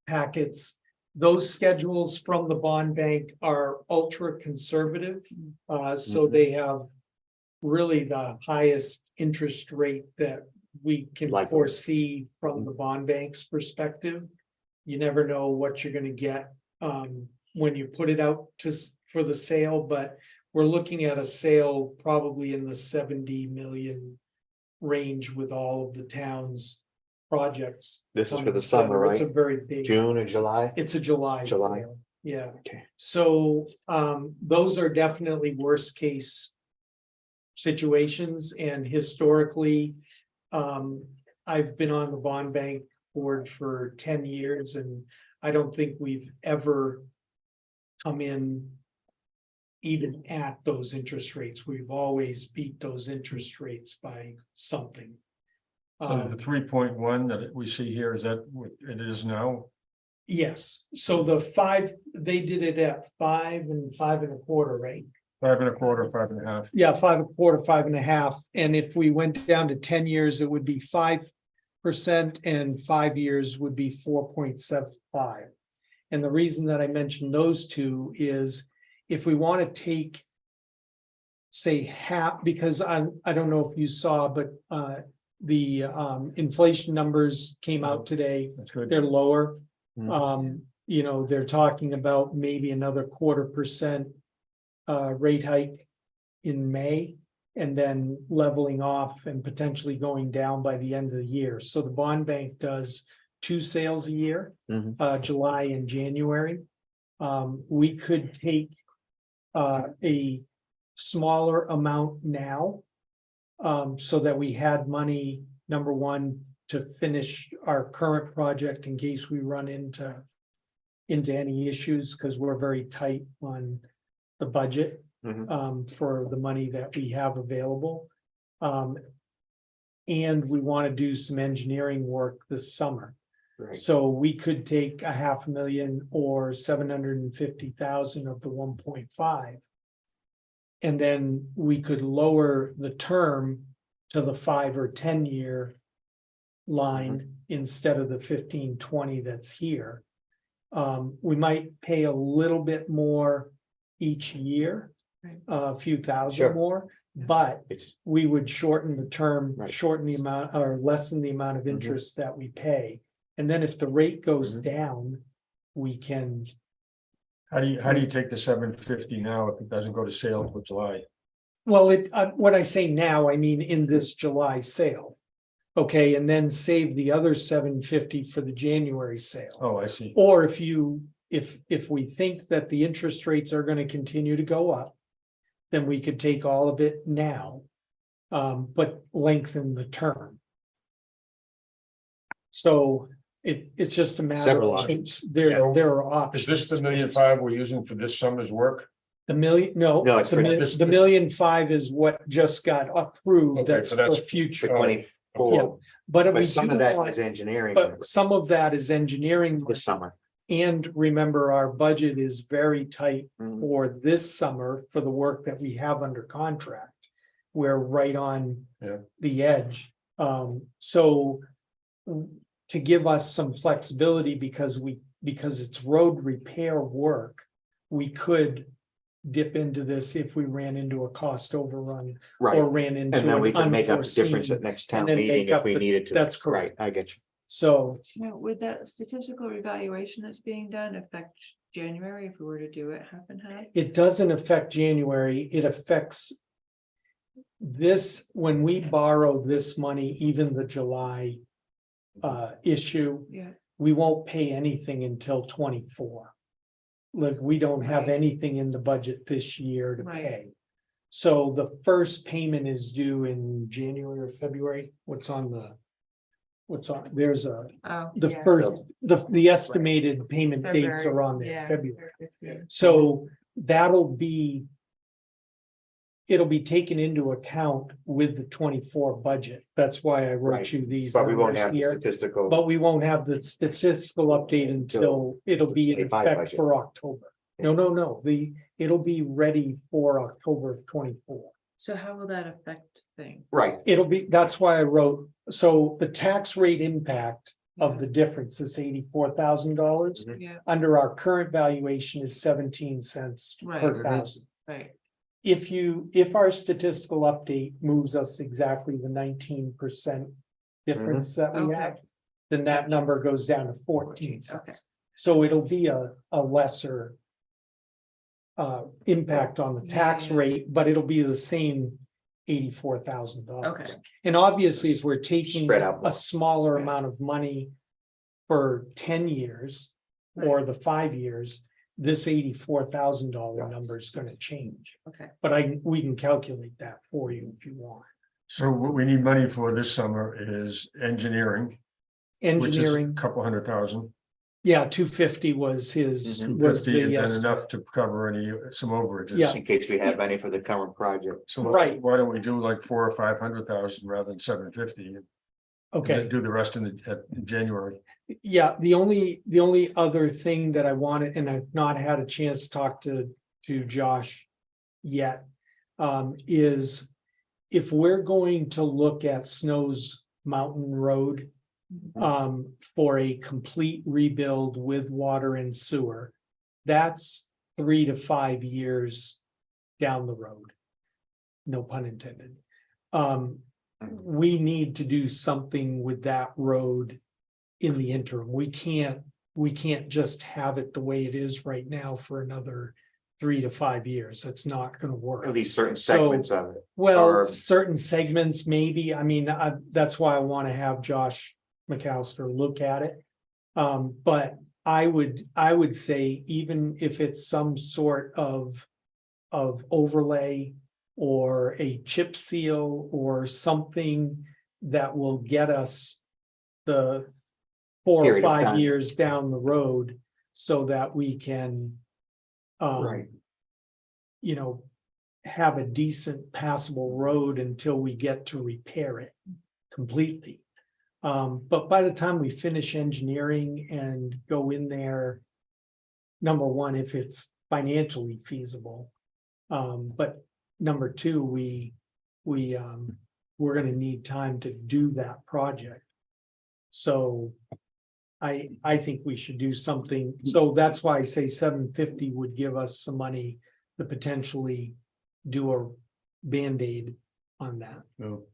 packets. those schedules from the bond bank are ultra conservative. So Mhm. they have really the highest interest rate that we can Like- foresee from the bond bank's perspective. You never know what you're gonna get, when you put it out for the sale, but we're looking at a sale probably in the 70 million range with all of the town's projects. This is for coming the summer, together. It's a right? very big. June or July? It's a July. July. sale, Yeah. Okay. So, those are definitely worst case situations, and historically, I've been on the bond bank board for 10 years, and I don't think we've ever come in even at those interest rates. We've always beat those interest rates by something. So the 3.1 that we see here, is that what it is now? Yes, so the five, they did it at 5 and 5.25, right? 5.25, 5.5. Yeah, 5.25, 5.5, and if we went down to 10 years, it would be 5%, and 5 years would be 4.75. And the reason that I mentioned those two is if we want to take, say, half, because I don't know if you saw, but the inflation numbers came out today. That's good. They're lower. Mhm. You know, they're talking about maybe another 0.25% rate hike in May, and then leveling off and potentially going down by the end of the year. So the bond bank does 2 sales a year, Mhm. July and January. We could take a smaller amount now, so that we had money, number one, to finish our current project in case we run into any issues, because we're very tight on the budget Mhm. for the money that we have available. And we want to do some engineering work this summer. Right. So we could take 500,000 or 750,000 of the 1.5. And then we could lower the term to the 5 or 10 year line instead of the 15, 20 that's here. We might pay a little bit more each year, Right. a few thousand Sure. more, but It's, we would shorten the term, Right. shorten the amount or lessen the amount of Mhm. interest that we pay. And then if the rate goes Mhm. down, we can, How do you take the 750 now if it doesn't go to sale until July? well, when I say now, I mean in this July sale. Okay, and then save the other 750 for the January sale. Oh, I see. Or if we think that the interest rates are gonna continue to go up, then we could take all of it now, but lengthen the term. So it's just a matter Several of, options. there are options. Is this the 1.5 million we're using for this summer's work? The million, no, No, it's the for million, this- the 1.5 million is what just got approved, Okay, that's so for that's- for future. 24, But we but some do of that want- is engineering But some of that is engineering. this summer. And remember, our budget is very tight Mhm. for this summer for the work that we have under contract. We're right on Yeah. the edge. So to give us some flexibility because it's road repair work, we could dip into this if we ran into a cost overrun Right, or ran into and then we an can make up the difference unforeseen. at next and town then meeting make if up we the- needed to. that's Right, correct. I get you. So Now, would that statistical evaluation that's being done affect January if we were to do it half and half? it doesn't affect January, it affects this, when we borrow this money, even the July issue, Yeah, we won't pay anything until 24. Like, we don't have Right. anything in the budget this year to Right. pay. So the first payment is due in January or February. There's oh. the yeah. first, the estimated payment dates February, are on there, yeah, February. 15th. So it'll be taken into account with the 24 budget. That's why I wrote Right. you these. But we won't numbers have the here. statistical. But we won't have the statistical update until it'll be in 25 effect budget. for October. No, it'll be ready for October of 24. So how will that affect things? Right, That's why I wrote, so the tax rate impact of the difference, this $84,000. Yeah, Under our current valuation is 17 cents per Right. thousand. right, If our statistical update moves us exactly the 19% difference that we Okay. have, then that number goes down to 14 Okay. cents. So it'll be a lesser impact on the tax Yeah. rate, but it'll be the same $84,000. okay, And obviously, if we're taking Spread out more. a smaller amount of money for 10 years or the 5 years, this $84,000 Yes. number is gonna change. okay. But we can calculate that for you if you want. So what we need money for this summer is engineering, which is a Engineering, couple $100,000. yeah, 250 was his, Mhm. was 50 the and then estimate. enough to cover some overages. Yeah. In case we have any for the current project. So Right. why don't we do like 400 or 500,000 rather than 750? And Okay. then do the rest in January. Yeah, the only other thing that I wanted, and I've not had a chance to talk to Josh yet. Is if we're going to look at Snow's Mountain Road. For a complete rebuild with water and sewer. That's 3 to 5 years down the road. No pun intended. We need to do something with that road in the interim. We can't just have it the way it is right now for another 3 to 5 years. That's not gonna work. At least certain So- segments of it. Well, or- certain segments, maybe. I mean, that's why I want to have Josh McAllister look at it. But I would say even if it's some sort of overlay or a chip seal or something that will get us the 4 or Period of 5 time. years down the road so that we can Right. you know, have a decent passable road until we get to repair it completely. But by the time we finish engineering and go in there, number one, if it's financially feasible. But number two, we're gonna need time to do that project. So I think we should do something. So that's why I say 750 would give us some money to potentially do a Band-Aid on that. No.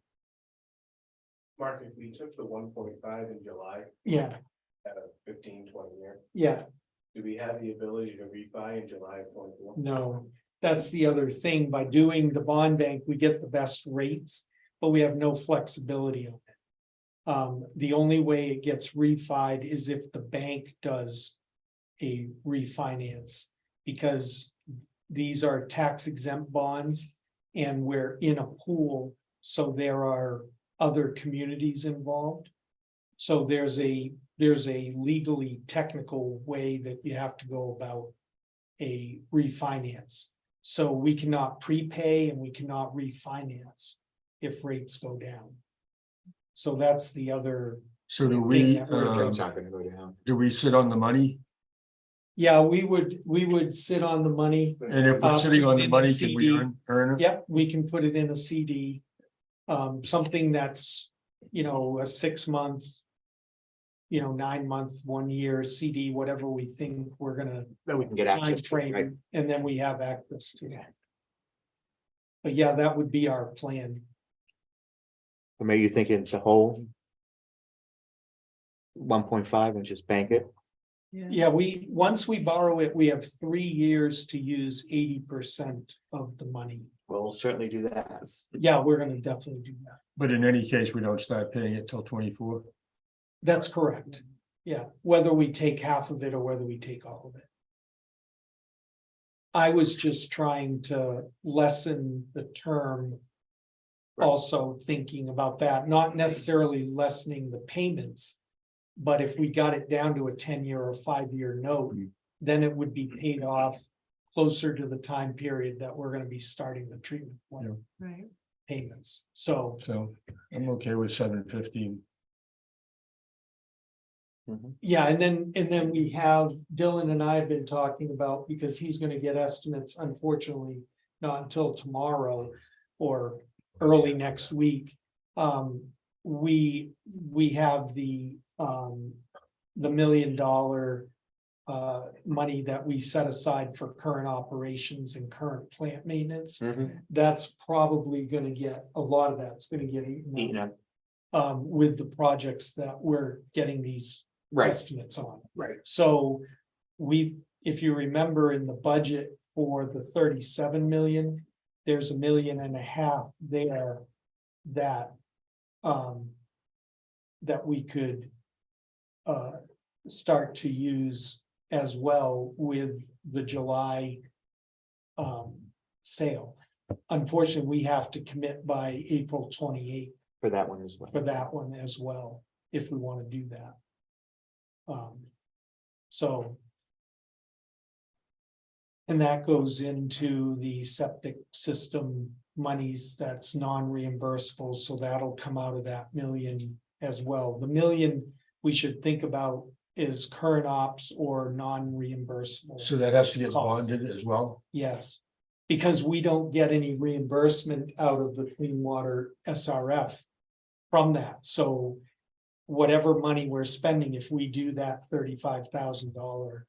Mark, if we took the 1.5 in July Yeah, at a 15-20 year, yeah, do we have the ability to refi in July of 24? no, that's the other thing. By doing the bond bank, we get the best rates, but we have no flexibility on it. The only way it gets refied is if the bank does a refinance, because these are tax exempt bonds and we're in a pool, so there are other communities involved. So there's a legally technical way that you have to go about a refinance. So we cannot prepay and we cannot refinance if rates go down. So that's the other, So do thing we, that we're Rates aren't gonna go down. do we sit on the money? yeah, we would sit on the money. And if we're sitting on the in money, the can we CD. earn it? Yep, we can put it in a CD. Something that's, a 6-month. 9-month, 1-year CD, whatever we think we're gonna Then we can get time access to it, right? frame, and then we have access to that. But yeah, that would be our plan. Or maybe you think it's a whole 1.5 and just bank it. Yeah, once we borrow it, we have 3 years to use 80% of the money. We'll certainly do that. Yeah, we're gonna definitely do that. But in any case, we don't start paying it till 24. That's correct. Yeah, whether we take half of it or whether we take all of it. I was just trying to lessen the term. Right. Also thinking about that, not necessarily lessening the payments. But if we got it down to a 10-year or 5-year note, then it would be paid off closer to the time period that we're gonna be starting the treatment plan Right. payments. So, So I'm okay with 750. yeah, and then we have Dylan and I have been talking about, because he's gonna get estimates, unfortunately, not until tomorrow or early next week. We have the the $1 million money that we set aside for current operations and current plant maintenance, Mhm. that's probably gonna get, a lot of that's gonna get Eaten eaten up. up. With the projects that we're getting these Right, estimates on. right. So if you remember in the budget for the 37 million, there's $1.5 million there that that we could start to use as well with the July sale. Unfortunately, we have to commit by April 28th For that one as well. for that one as well, if we want to do that. So. And that goes into the septic system monies that's non-reimbursable, so that'll come out of that million as well. The million we should think about is current ops or non-reimbursable. So that has to get costs. bonded as well. Yes, because we don't get any reimbursement out of the Clean Water SRF from that, so whatever money we're spending, if we do that $35,000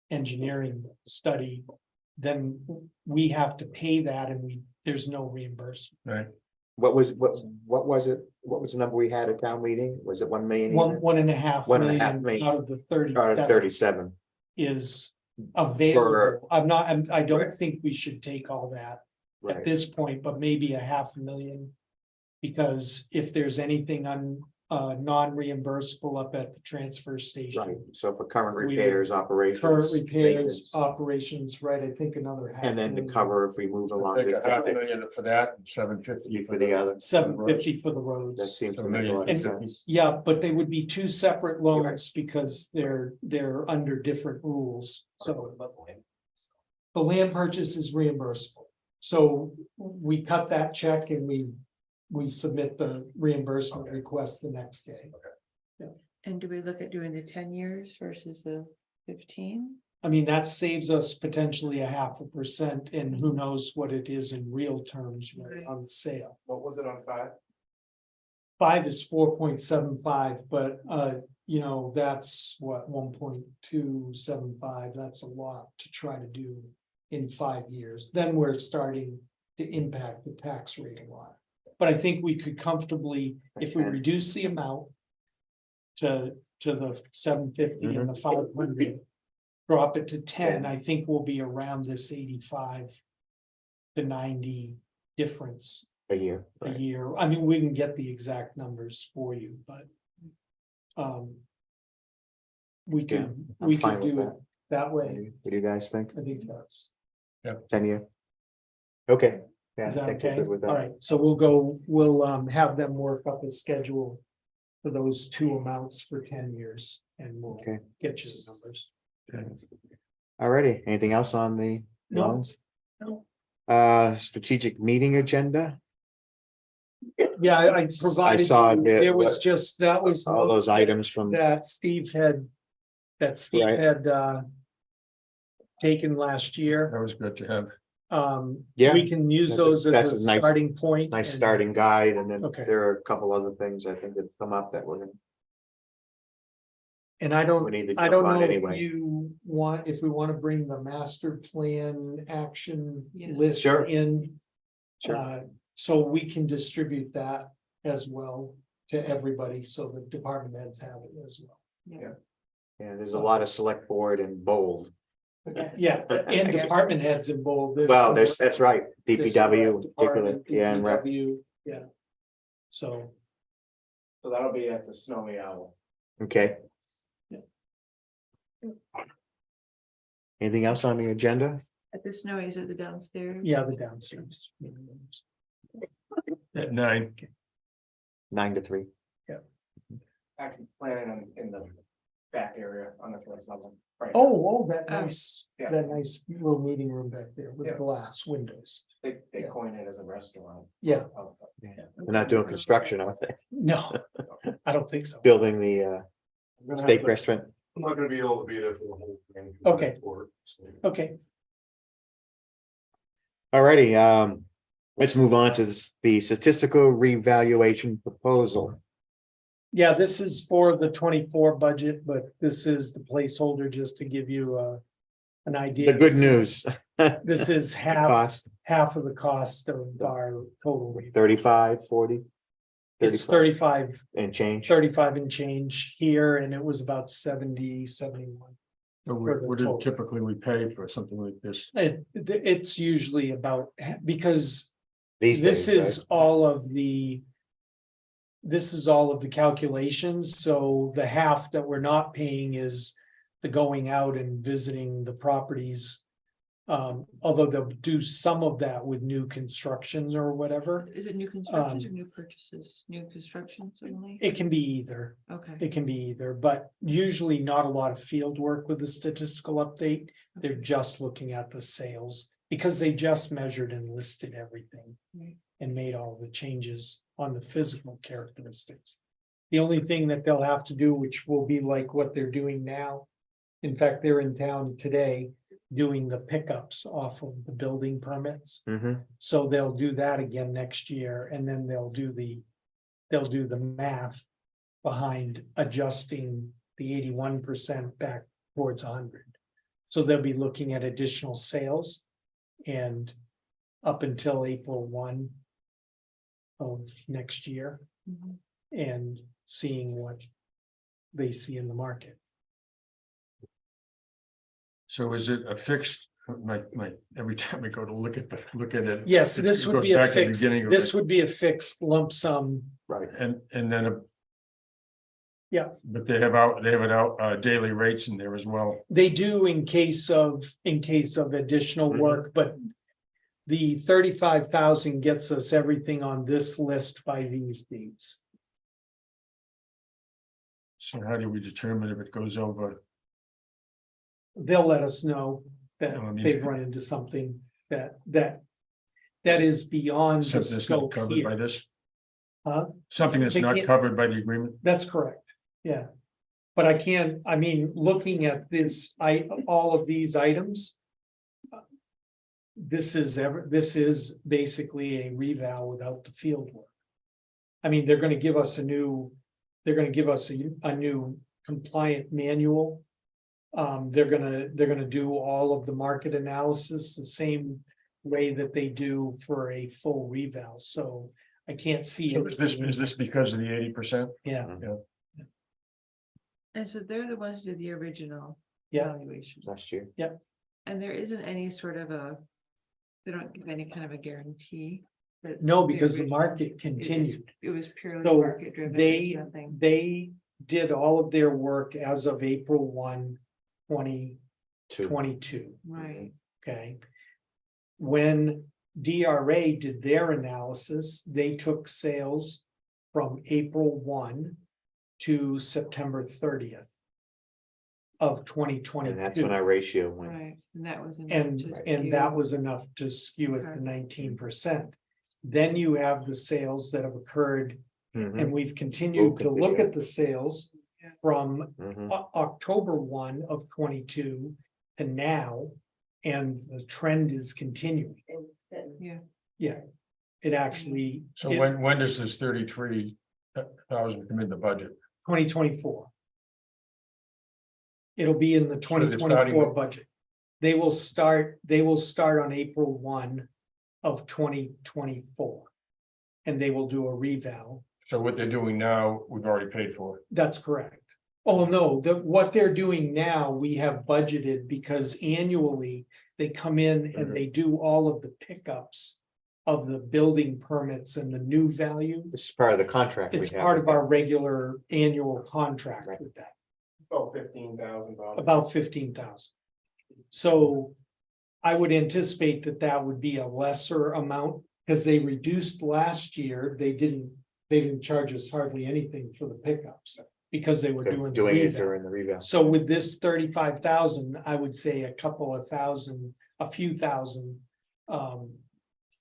engineering study, then we have to pay that and there's no reimbursement. Right. What was it? What was the number we had at town meeting? Was it 1 million? One and a half 1.5 million million. out of the Or 37 37, is available. I don't think we should take all that at right, this point, but maybe $500,000. Because if there's anything non-reimbursable up at the transfer right, station. so for current We would- repairs, operations. Current repairs, maintenance, operations, right, I think another $500,000. And then to cover if we move along. Take with $500,000 for that and 750 For the other, $750 for the that roads. seems to So make a lot of $1,000,000. sense. Yeah, but they would be two separate loans because they're under different rules, so. The land purchase is reimbursable. So we cut that check and we submit the reimbursement request the next day. And do we look at doing the 10 years versus the 15? I mean, that saves us potentially 0.5%, and who knows what it is in real terms right, on the sale. What was it on 5? 5 is 4.75, but that's what 1.275. That's a lot to try to do in 5 years. Then we're starting to impact the tax rate a lot. But I think we could comfortably, if we reduce the amount to the 750 and the 500, drop it to 10, I think we'll be around this 85 to 90 difference A year. a right. year. I mean, we can get the exact numbers for you, but we Yeah, can, I'm we fine can with do it that way. What do you guys think? I think that's, 10 year? Okay. Yeah, is I that think we're okay? good with that. All right, so we'll have them work up a schedule for those two amounts for 10 years and we'll Okay. get you the numbers. Alrighty, anything else on the No. loans? No. Strategic meeting agenda, Yeah, I provided, saw you- that- there was just, that was. all those items from, That Steve had Right. taken last year. That was good to have. Yeah, We can use those that's as a a nice- starting point. nice and- starting guide, and then Okay. there are a couple other things I think that come up that we're gonna, And I we don't, need to I jump don't on know if anyway. if we want to bring the master plan action Yeah. list Sure. in. Sure. So we can distribute that as well to everybody, so the department heads have it as well. Yeah, there's a lot of select board and bold. Yeah, and department heads in bold. Well, that's right, there's DPW, select particularly, department, yeah, and rec. DPW, yeah. So, So that'll be at the Snowy Owl. Okay. Yeah. Anything else on the agenda? At the snowy, is it the downstairs? yeah, the downstairs. At 9. 9 to 3. Actually planning on in the back area on the first level. Right. Oh, that Oh. nice, Yeah. that nice little meeting room back there with Yeah. glass windows. They Yeah. coin it as a restaurant. Yeah, Oh, They're not doing construction, are they? no, I don't think so. Building the I'm gonna have steak to- restaurant. I'm not gonna be able to be there for the whole thing. Okay. So, Okay, Alrighty, let's move on to the statistical revaluation proposal. Yeah, this is for the 24 budget, but this is the placeholder just to give you an idea. The good This is- news. This is half Cost of the cost of our total. 35, 40. It's 35 35 and change. and change here, and it was about 70, 71. So For the what do total. typically we pay for something like this? It's usually about, because These this days, is right? all of the. This is all of the calculations, so the half that we're not paying is the going out and visiting the properties. Although they'll do some of that with new constructions or whatever, Is it new constructions or new purchases, new constructions only? it can be either. Okay, It can be either, but usually not a lot of field work with the statistical update. They're just looking at the sales because they just measured and listed everything. Right. And made all the changes on the physical characteristics. The only thing that they'll have to do, which will be like what they're doing now. In fact, they're in town today doing the pickups off of the building permits. Mhm. So they'll do that again next year, and then they'll do the math behind adjusting the 81% back towards 100. So they'll be looking at additional sales and up until April 1 of next year Mhm. and seeing what they see in the market. So is it a fixed, every time we go to look at it? Yes, it this would goes be a back to the fixed, beginning of this it, would be a fixed lump sum. Right. And then Yeah. but they have it out, daily rates in there as well. They do in case of additional Mhm. work, but the 35,000 gets us everything on this list by these dates. So how do we determine if it goes over? They'll let us know that I mean- they've run into something that is beyond the Something that's not scope covered by here. this? Huh? Something that's They not can't- covered by the agreement? That's correct, yeah. But I mean, looking at this, all of these items. This is basically a reval without the field work. I mean, they're gonna give us a new compliant manual. They're gonna do all of the market analysis the same way that they do for a full reval, so I can't see. So is this because of the 80%? Yeah, And so they're the ones who did the original yeah, valuation, Last year. and there isn't any sort of they don't give any kind of a guarantee. that no, because the original- market it continued. It was purely So market driven, they, there's nothing. they did all of their work as of April 1, 2022, Right, okay? When DRA did their analysis, they took sales from April 1 to September 30th of 2022. And that's when our ratio went. right, and that was. enough And, to and that skew- was enough to skew it to Okay. 19%. Then you have the sales that have occurred, Mhm. and we've continued to look continue. at the sales Yeah. from Mhm. October 1 of 22 to now, and the trend is continuing. Yeah. Yeah, it actually. So it- when does this 33,000 come in the budget? 2024. It'll be in the So they're starting 2024 with- budget. They will start on April 1 of 2024. And they will do a reval. So what they're doing now, we've already paid for. That's correct. Oh, no, what they're doing now, we have budgeted because annually they come in and they do all of the pickups of the building permits and the new value. This is part of the contract. we It's have part with of our regular annual contract Right. with that. Oh, $15,000. About 15,000. So I would anticipate that would be a lesser amount, because they reduced last year, they didn't charge us hardly anything for the pickups. Because they were They're doing. doing it reval. during the revale. So with this 35,000, I would say a few thousand.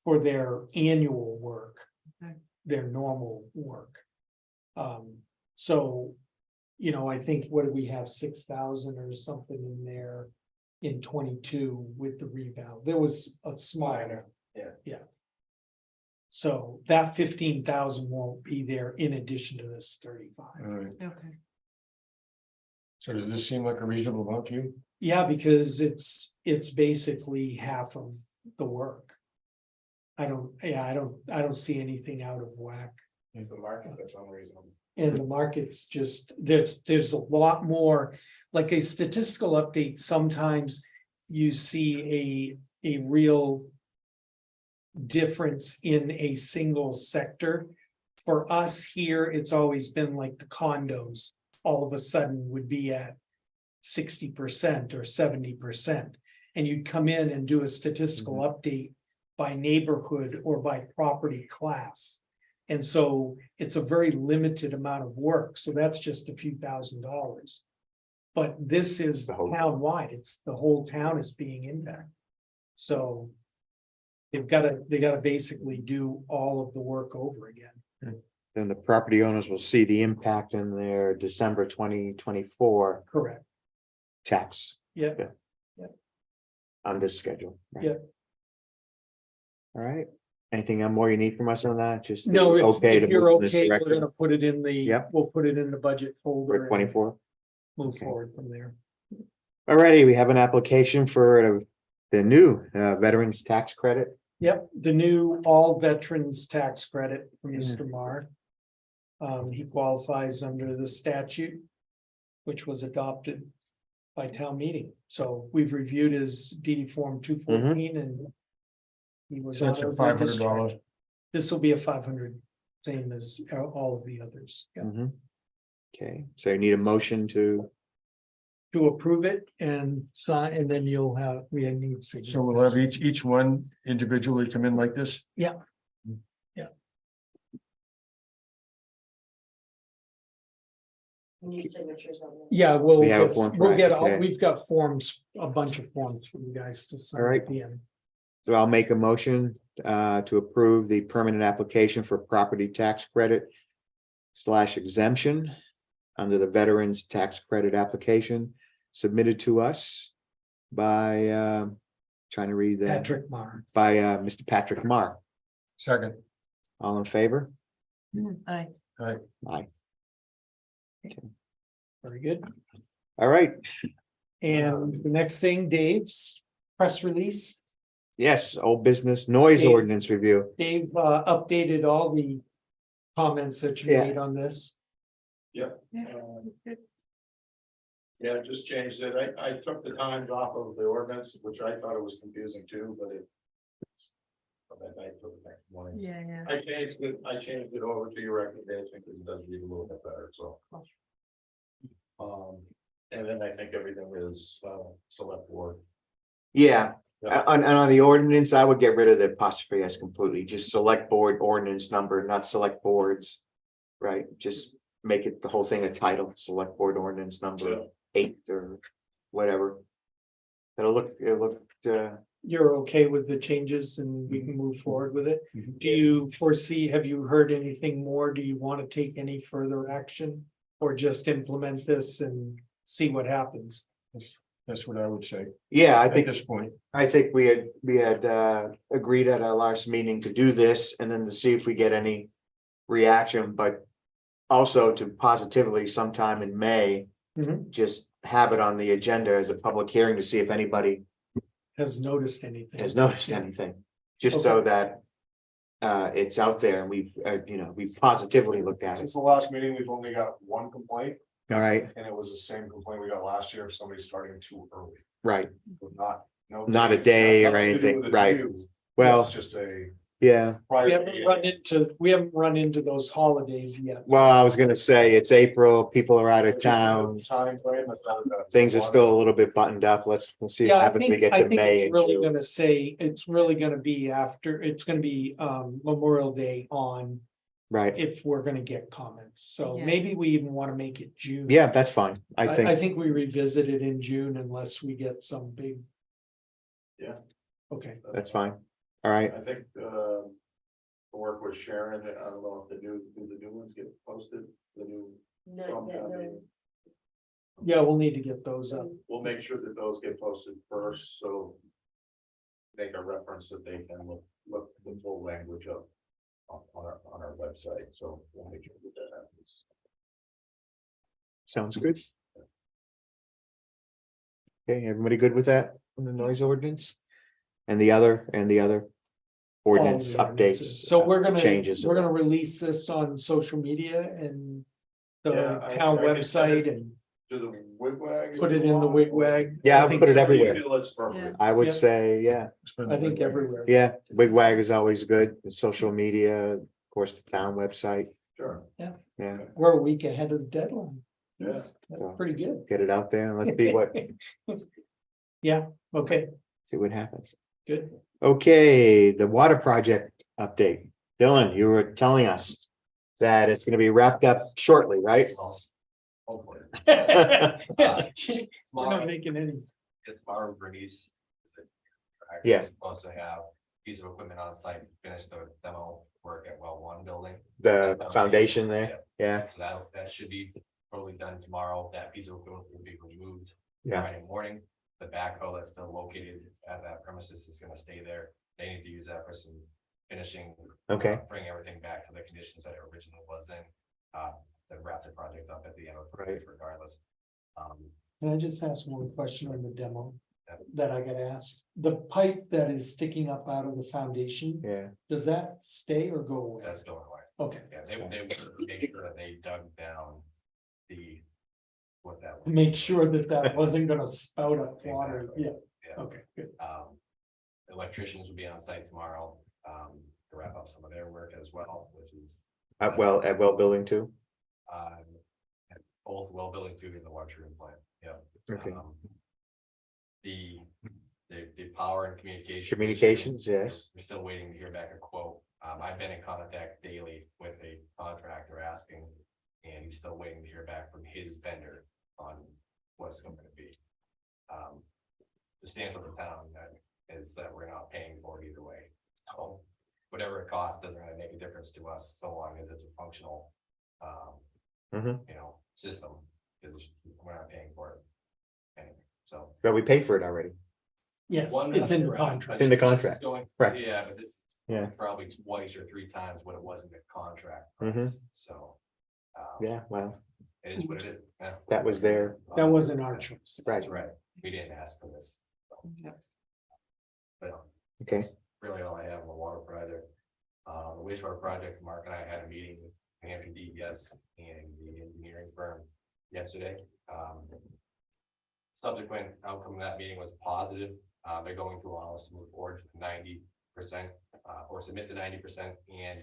For their annual work. Okay. Their normal work. So. I think, what do we have, 6,000 or something in there in 22 with the reval? There was a small. Minor, yeah. Yeah. So that 15,000 won't be there in addition to this 35. All right. Okay. So does this seem like a reasonable amount to you? Yeah, because it's basically half of the work. I don't see anything out of whack. It's the market that's unreasonable. And the market's just, there's a lot more, like a statistical update, sometimes you see a real difference in a single sector. For us here, it's always been like the condos, all of a sudden would be at 60% or 70%. And you'd come in and do a statistical update by neighborhood or by property class. And so it's a very limited amount of work. So that's just a few $1,000s. But this is The whole- town-wide. It's the whole town is being impacted. So they gotta basically do all of the work over again. Then the property owners will see the impact in their December 2024 Correct. tax Yeah. on this schedule. right? Yeah. All right, anything more you need from us on that? Just the No, okay to if you're move in this okay, we're direction gonna put it in the, Yep. we'll put it in the budget folder. for 24? Move Okay. forward from there. Alrighty, we have an application for the new veterans tax credit. Yep, the new all veterans tax credit for Yeah. Mr. Marr. He qualifies under the statute, which was adopted by town meeting. So we've reviewed his DD form 214 and he was. So that's honored a by $500. discharge. This will be a 500, same as all of the others. Yeah. Mhm. Okay, so you need a motion to, To approve it and sign, and then you'll have, we need. So we'll have each one individually come in like this? Need signatures on them. Yeah, we'll We have a get, form for we'll get, action today. we've got forms, a bunch of forms for you guys to sign. All right. at the end. so I'll make a motion to approve the permanent application for property tax credit / exemption under the veterans tax credit application submitted to us by trying to read that, Patrick Marr. by Mr. Patrick Marr. Second, All in favor? Aye. Aye. Very good. All right, And the next thing, Dave's press release. yes, old business noise Dave. ordinance review. Dave updated all the comments that you Yeah. made on this. Yeah, just changed it. I took the times off of the ordinance, which I thought it was confusing too, but it. But I took it next morning. Yeah. I changed it over to your recommendation because it does read a little bit better, so. And then I think everything is select board. Yeah, Yeah. on the ordinance, I would get rid of the apostrophe s completely, just select board ordinance number, not select boards. Right, just make it the whole thing a title, select board ordinance number 8 or whatever. It'll look, You're okay with the changes and we can move forward with it? Mhm. Do you foresee, have you heard anything more? Do you want to take any further action? Or just implement this and see what happens? that's what I would say yeah, I at think, this point. we had agreed at our last meeting to do this and then to see if we get any reaction, but. Also to positively sometime in May, Mhm. just have it on the agenda as a public hearing to see if anybody Has noticed anything? has noticed Yeah. anything. Just so Okay. that it's out there and we've positively looked at it. Since the last meeting, we've only got one complaint, All right, and it was the same complaint we got last year of somebody starting too early. right. Not a day or anything, right. Well, It's just a. yeah, We haven't run into those holidays yet. well, I was gonna say it's April, people are out of Just a town. time frame that- Things are still a little bit buttoned up. Let's see Yeah, what I happens when we think, get to May. it's and really June. gonna say, it's really gonna be after, it's gonna be Memorial Day on. Right, If we're gonna get comments, so Yeah. maybe we even wanna make it June. yeah, that's fine. I I think, think we revisit it in June unless we get some big. Yeah. Okay, that's fine. All right, I think work with Sharon, I don't know if the new ones get posted, the new. yeah, we'll need to get those up. We'll make sure that those get posted first, so. Make a reference that they can look the full language of on our website, so we'll make sure that happens. Sounds good. Okay, everybody good with that on the noise ordinance? And the other ordinance All the ordinances. updates? So changes. we're gonna release this on social media and Yeah, the I town can send it website and To the wigwag. put it in the wigwag. Yeah, I I'll think put it so. everywhere. You feel it's appropriate. I would Yeah. say, yeah, I think everywhere. yeah, wigwag is always good, the social media, of course, the town website, Sure. yeah, We're a week ahead of the deadline. Yeah. That's pretty good. get it out there and let's see what, Yeah, okay, see what happens. good. Okay, the water project update. Dylan, you were telling us that it's gonna be wrapped up shortly, right? Hopefully. We're not Tomorrow, making any. it's tomorrow, Bernice. Yeah. Supposed to have a piece of equipment on site to finish the demo work at well one building. The foundation there, yeah, So that should be totally done tomorrow. That piece of equipment will be removed Yeah. Friday morning. The backhoe that's still located at that premises is gonna stay there. They need to use that for some finishing. Okay. Bring everything back to the conditions that it originally was in, to wrap the project up at the end of the Right. project regardless. Can I just ask one question on the demo Yeah. that I got asked? The pipe that is sticking up out of the foundation, yeah, does that stay or go away? That's going away. Okay, Yeah, they made sure that they dug down the, what that. was. make sure that that wasn't gonna spout up water. Exactly. Yeah, Yeah. okay, good. Electricians will be on site tomorrow, to wrap up some of their work as well, which is, at well building too, at both well building two and the water treatment plant, yeah. okay, The power and communication. Communications, yes. We're still waiting to hear back a quote. I've been in contact daily with a contractor asking, and he's still waiting to hear back from his vendor on what it's going to be. The stance of the town that is that we're not paying for it either way. So whatever it costs doesn't really make a difference to us, so long as it's a functional, Mhm. system, because we're not paying for it. Anyway, so. but we paid for it already, Yes, One, it's in the but contract. It's in the this is contract, going- correct. Yeah, but it's Yeah. probably twice or three times what it was in the contract. Mhm. price, So. Yeah, well, It is what it is. Yeah. that was their, That wasn't our choice. right, That's right. We didn't ask for this. But okay, that's really all I have on the water project. The wastewater project, Mark and I had a meeting with New Hampshire DES and the engineering firm yesterday. Subsequent outcome of that meeting was positive. They're going to allow us to move forward to 90%, or submit to 90% and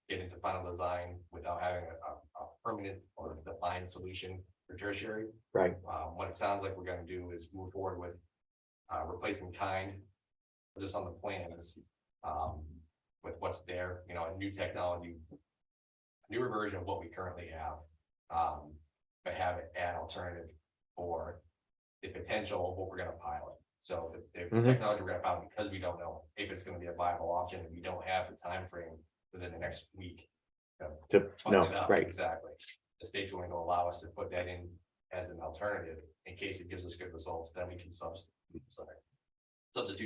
get into final design without having a permanent or defined solution for tertiary. right, What it sounds like we're gonna do is move forward with replacing kind, just on the plans, with what's there, a new technology, newer version of what we currently have, but have it an alternative for the potential of what we're gonna pilot. So the Mhm. technology we're gonna pilot, because we don't know if it's gonna be a viable option, and we don't have the time frame within the next week. to, Fund no, it up, right, Exactly. The state's going to allow us to put that in as an alternative in case it gives us good results, then we can substitute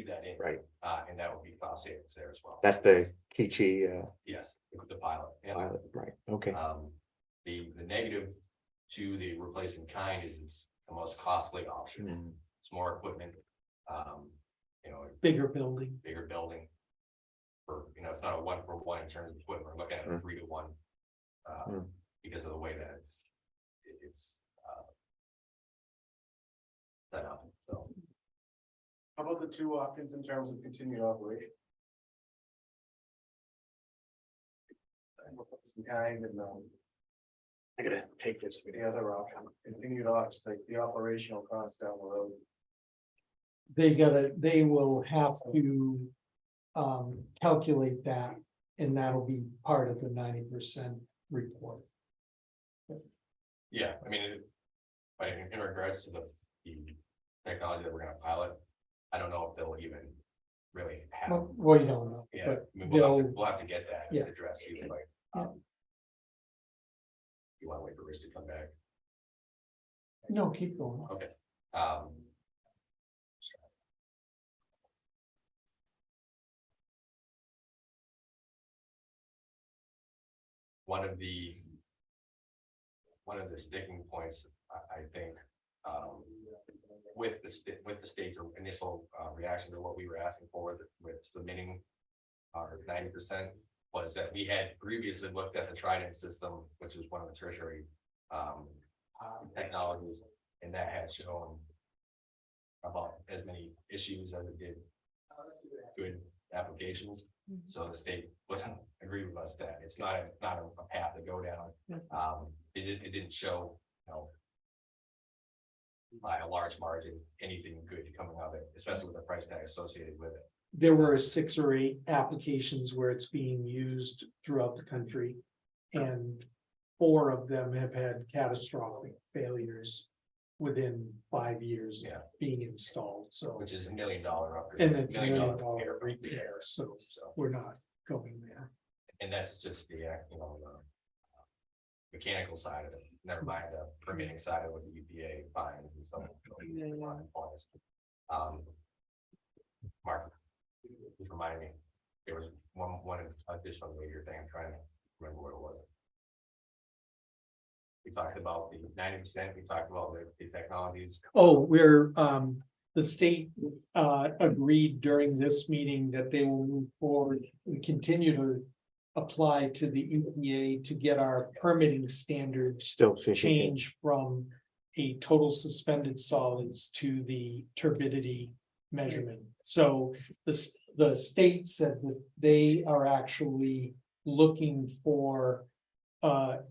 that in. right, And that would be cost savings there as well. that's the Kichi, Yes, the pilot. Yeah. pilot, right, okay, The negative to the replacing kind is it's the most costly option. Mm. It's more equipment. Bigger building. Bigger building. It's not a 1-for-1 in terms of equipment, we're looking at a Mm. 3-to-1. Mm. Because of the way that it's set up, so. How about the two options in terms of continued operation? Some kind and, I gotta take this. the other option, continued just like the operational cost down the road. They will have to calculate that, and that'll be part of the 90% report. Yeah, I mean, but in regards to the technology that we're gonna pilot, I don't know if they'll even really have. Well, you don't know, Yeah, but I mean, we'll they'll, have to get that Yeah. addressed either way. Yeah. You wanna wait for Rich to come back? no, keep going. Okay. Um, one of the sticking points, I think, with the state's initial reaction to what we were asking for with submitting our 90% was that we had previously looked at the Trident system, which is one of the tertiary technologies, and that had shown about as many issues as it did good applications. So the state wasn't agree with us that it's not a path to go down. It didn't show, by a large margin, anything good coming of it, especially with the price tag associated with it. There were 6 or 8 applications where it's being used throughout the country. And 4 of them have had catastrophic failures within 5 years of Yeah. being installed, so. Which is $1 million upgrade. And it's $1 million repair. repair, so So, we're not going there. and that's just the, the mechanical side of it, never mind the permitting side of it, the EPA fines and so on. Mark, just remind me, there was one additional major thing, I'm trying to remember what it was. We talked about the 90%, we talked about the technologies. Oh, the state agreed during this meeting that they will move forward and continue to apply to the EPA to get our permitting standards Still 50. change from a total suspended solids to the turbidity measurement. So the state said that they are actually looking for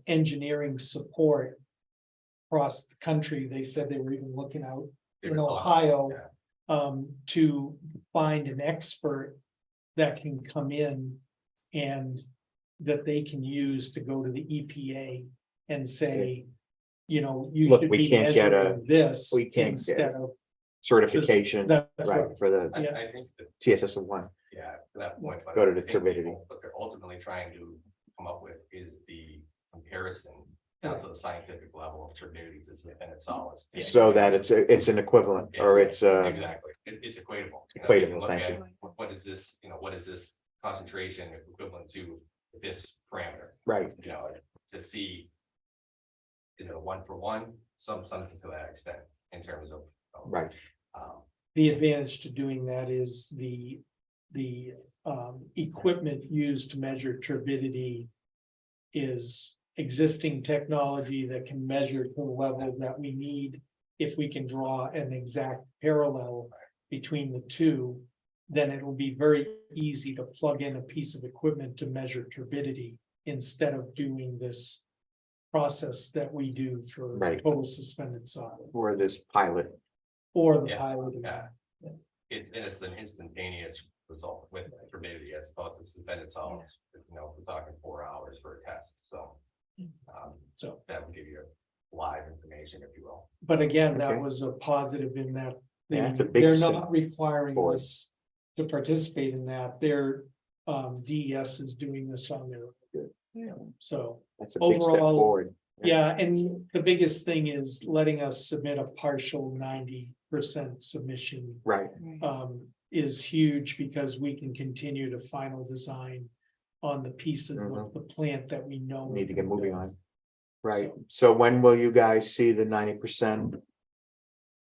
engineering support across the country. They said they were even looking out in Ohio to find an expert that can come in and that they can use to go to the EPA and say, you Look, should we be can't get measuring this we can't instead get of Certification, That's right, for the Yeah. I think that, TSS1. yeah, to that point. but Go to the I think turbidity. What they're ultimately trying to come up with is the comparison down to the scientific level of turbidity to independent solids. So that it's an equivalent, or it's Exactly, it's equatable. You know, they can Equatable, look thank at you. What is this, what is this concentration equivalent to this parameter, right, to see. Is it a 1-for-1, something to that extent in terms of. right. the advantage to doing that is the equipment used to measure turbidity is existing technology that can measure to the level that we need. If we can draw an exact parallel between the two, then it'll be very easy to plug in a piece of equipment to measure turbidity instead of doing this process that we do for Right. total suspended solid Or this pilot, or the Yeah, pilot. yeah. It's an instantaneous result with turbidity as opposed to suspended solids, we're talking 4 hours for a test, so. So, That would give you live information, if you will. but again, that Okay. was a positive in that. Yeah, it's a big They're step not requiring forward. us to participate in that. Their DES is doing this on their. So, that's a big step Overall, forward. yeah, and the biggest thing is letting us submit a partial 90% submission. Right, Is huge because we can continue to final design on the pieces of the plant that we know. need to get moving on. Right, so when will you guys see the 90%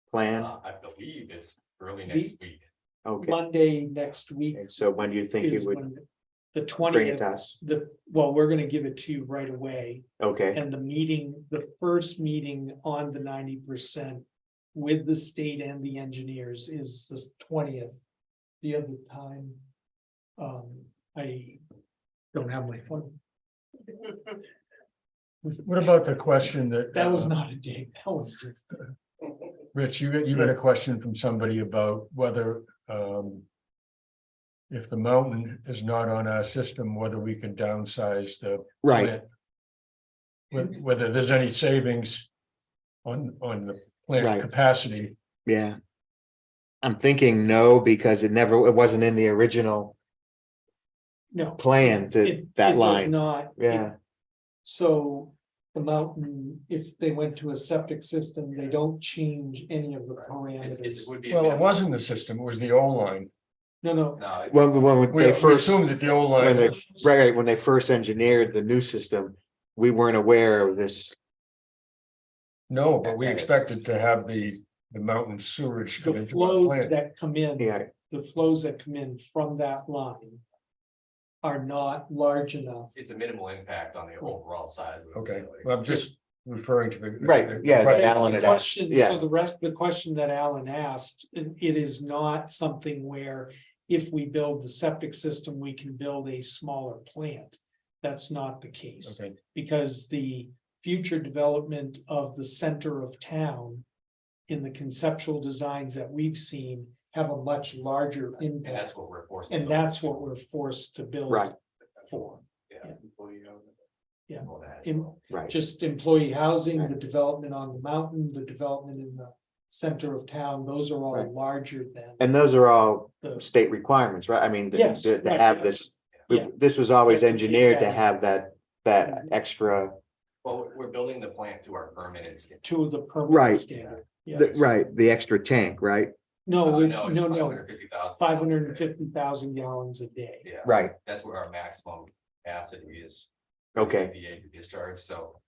plan? I believe it's early next week. Okay, Monday next week and so when do you think is you would when the bring it 20th, to us? we're gonna give it to you right away. Okay, And the first meeting on the 90% with the state and the engineers is the 20th. The other time, I don't have my phone. What about the question that? That was not a date, that was just. Rich, you got a question from somebody about whether, if the mountain is not on our system, whether we can downsize the. right, plant. Whether there's any savings on the Right. plant capacity. yeah. I'm thinking no, because it wasn't in the original No. plan to It that does line. not. Yeah. So the mountain, if they went to a septic system, they don't change any of the It parameters. would be. Well, it wasn't the system, it was the old line. No, no, No, it's- when We they we first, assumed that the old when line. they, right, when they first engineered the new system, we weren't aware of this. No, but we expected to have the mountain sewage come the into our flows plant. that come in, Yeah, the flows that come in from that line are not large enough. it's a minimal impact on the overall size of the Okay, facility. well, I'm just referring to the. Right, the yeah, question. that Alan The had asked, question, yeah. so the question that Alan asked, it is not something where if we build the septic system, we can build a smaller plant. That's not the case, Okay, because the future development of the center of town in the conceptual designs that we've seen have a much larger And impact, that's what we're forced. to and build. that's what we're forced to build Right. for. Yeah. Yeah. All that as In- well. Right, Just employee housing, the development on the mountain, the development in the center of town, those are all Right. larger than and those are all the. state requirements, right? I mean, Yes, to right, have yeah. this, Yeah. this was always You have to take engineered to that in. have that Mhm. extra. Well, we're building the plant to our permitted standard. To the Right. permanent standard, yeah. Right, the extra tank, right? No, No, it's no, 550,000. 550,000 gallons a day. Yeah. Right, That's where our maximum capacity is. okay, VA to discharge, so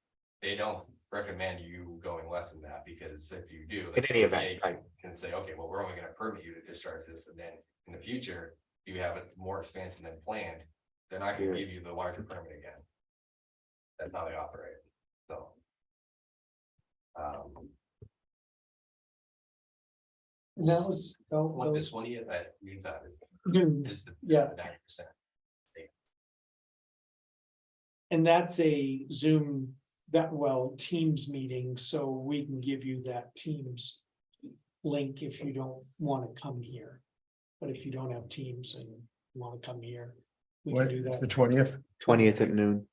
they don't recommend you going less than that, because if you do. in any event, VA right, Can say, okay, well, we're only gonna permit you to discharge this, and then in the future, you have it more expansion than planned, they're not gonna Yeah. give you the larger permit again. That's how they operate, so. And that was, What this one year at Utah and is the. Yeah. 9%. that's a Zoom, Teams meeting, so we can give you that Teams link if you don't want to come here. But if you don't have Teams and want to come here, we can when do is the that. 20th? 20th at noon.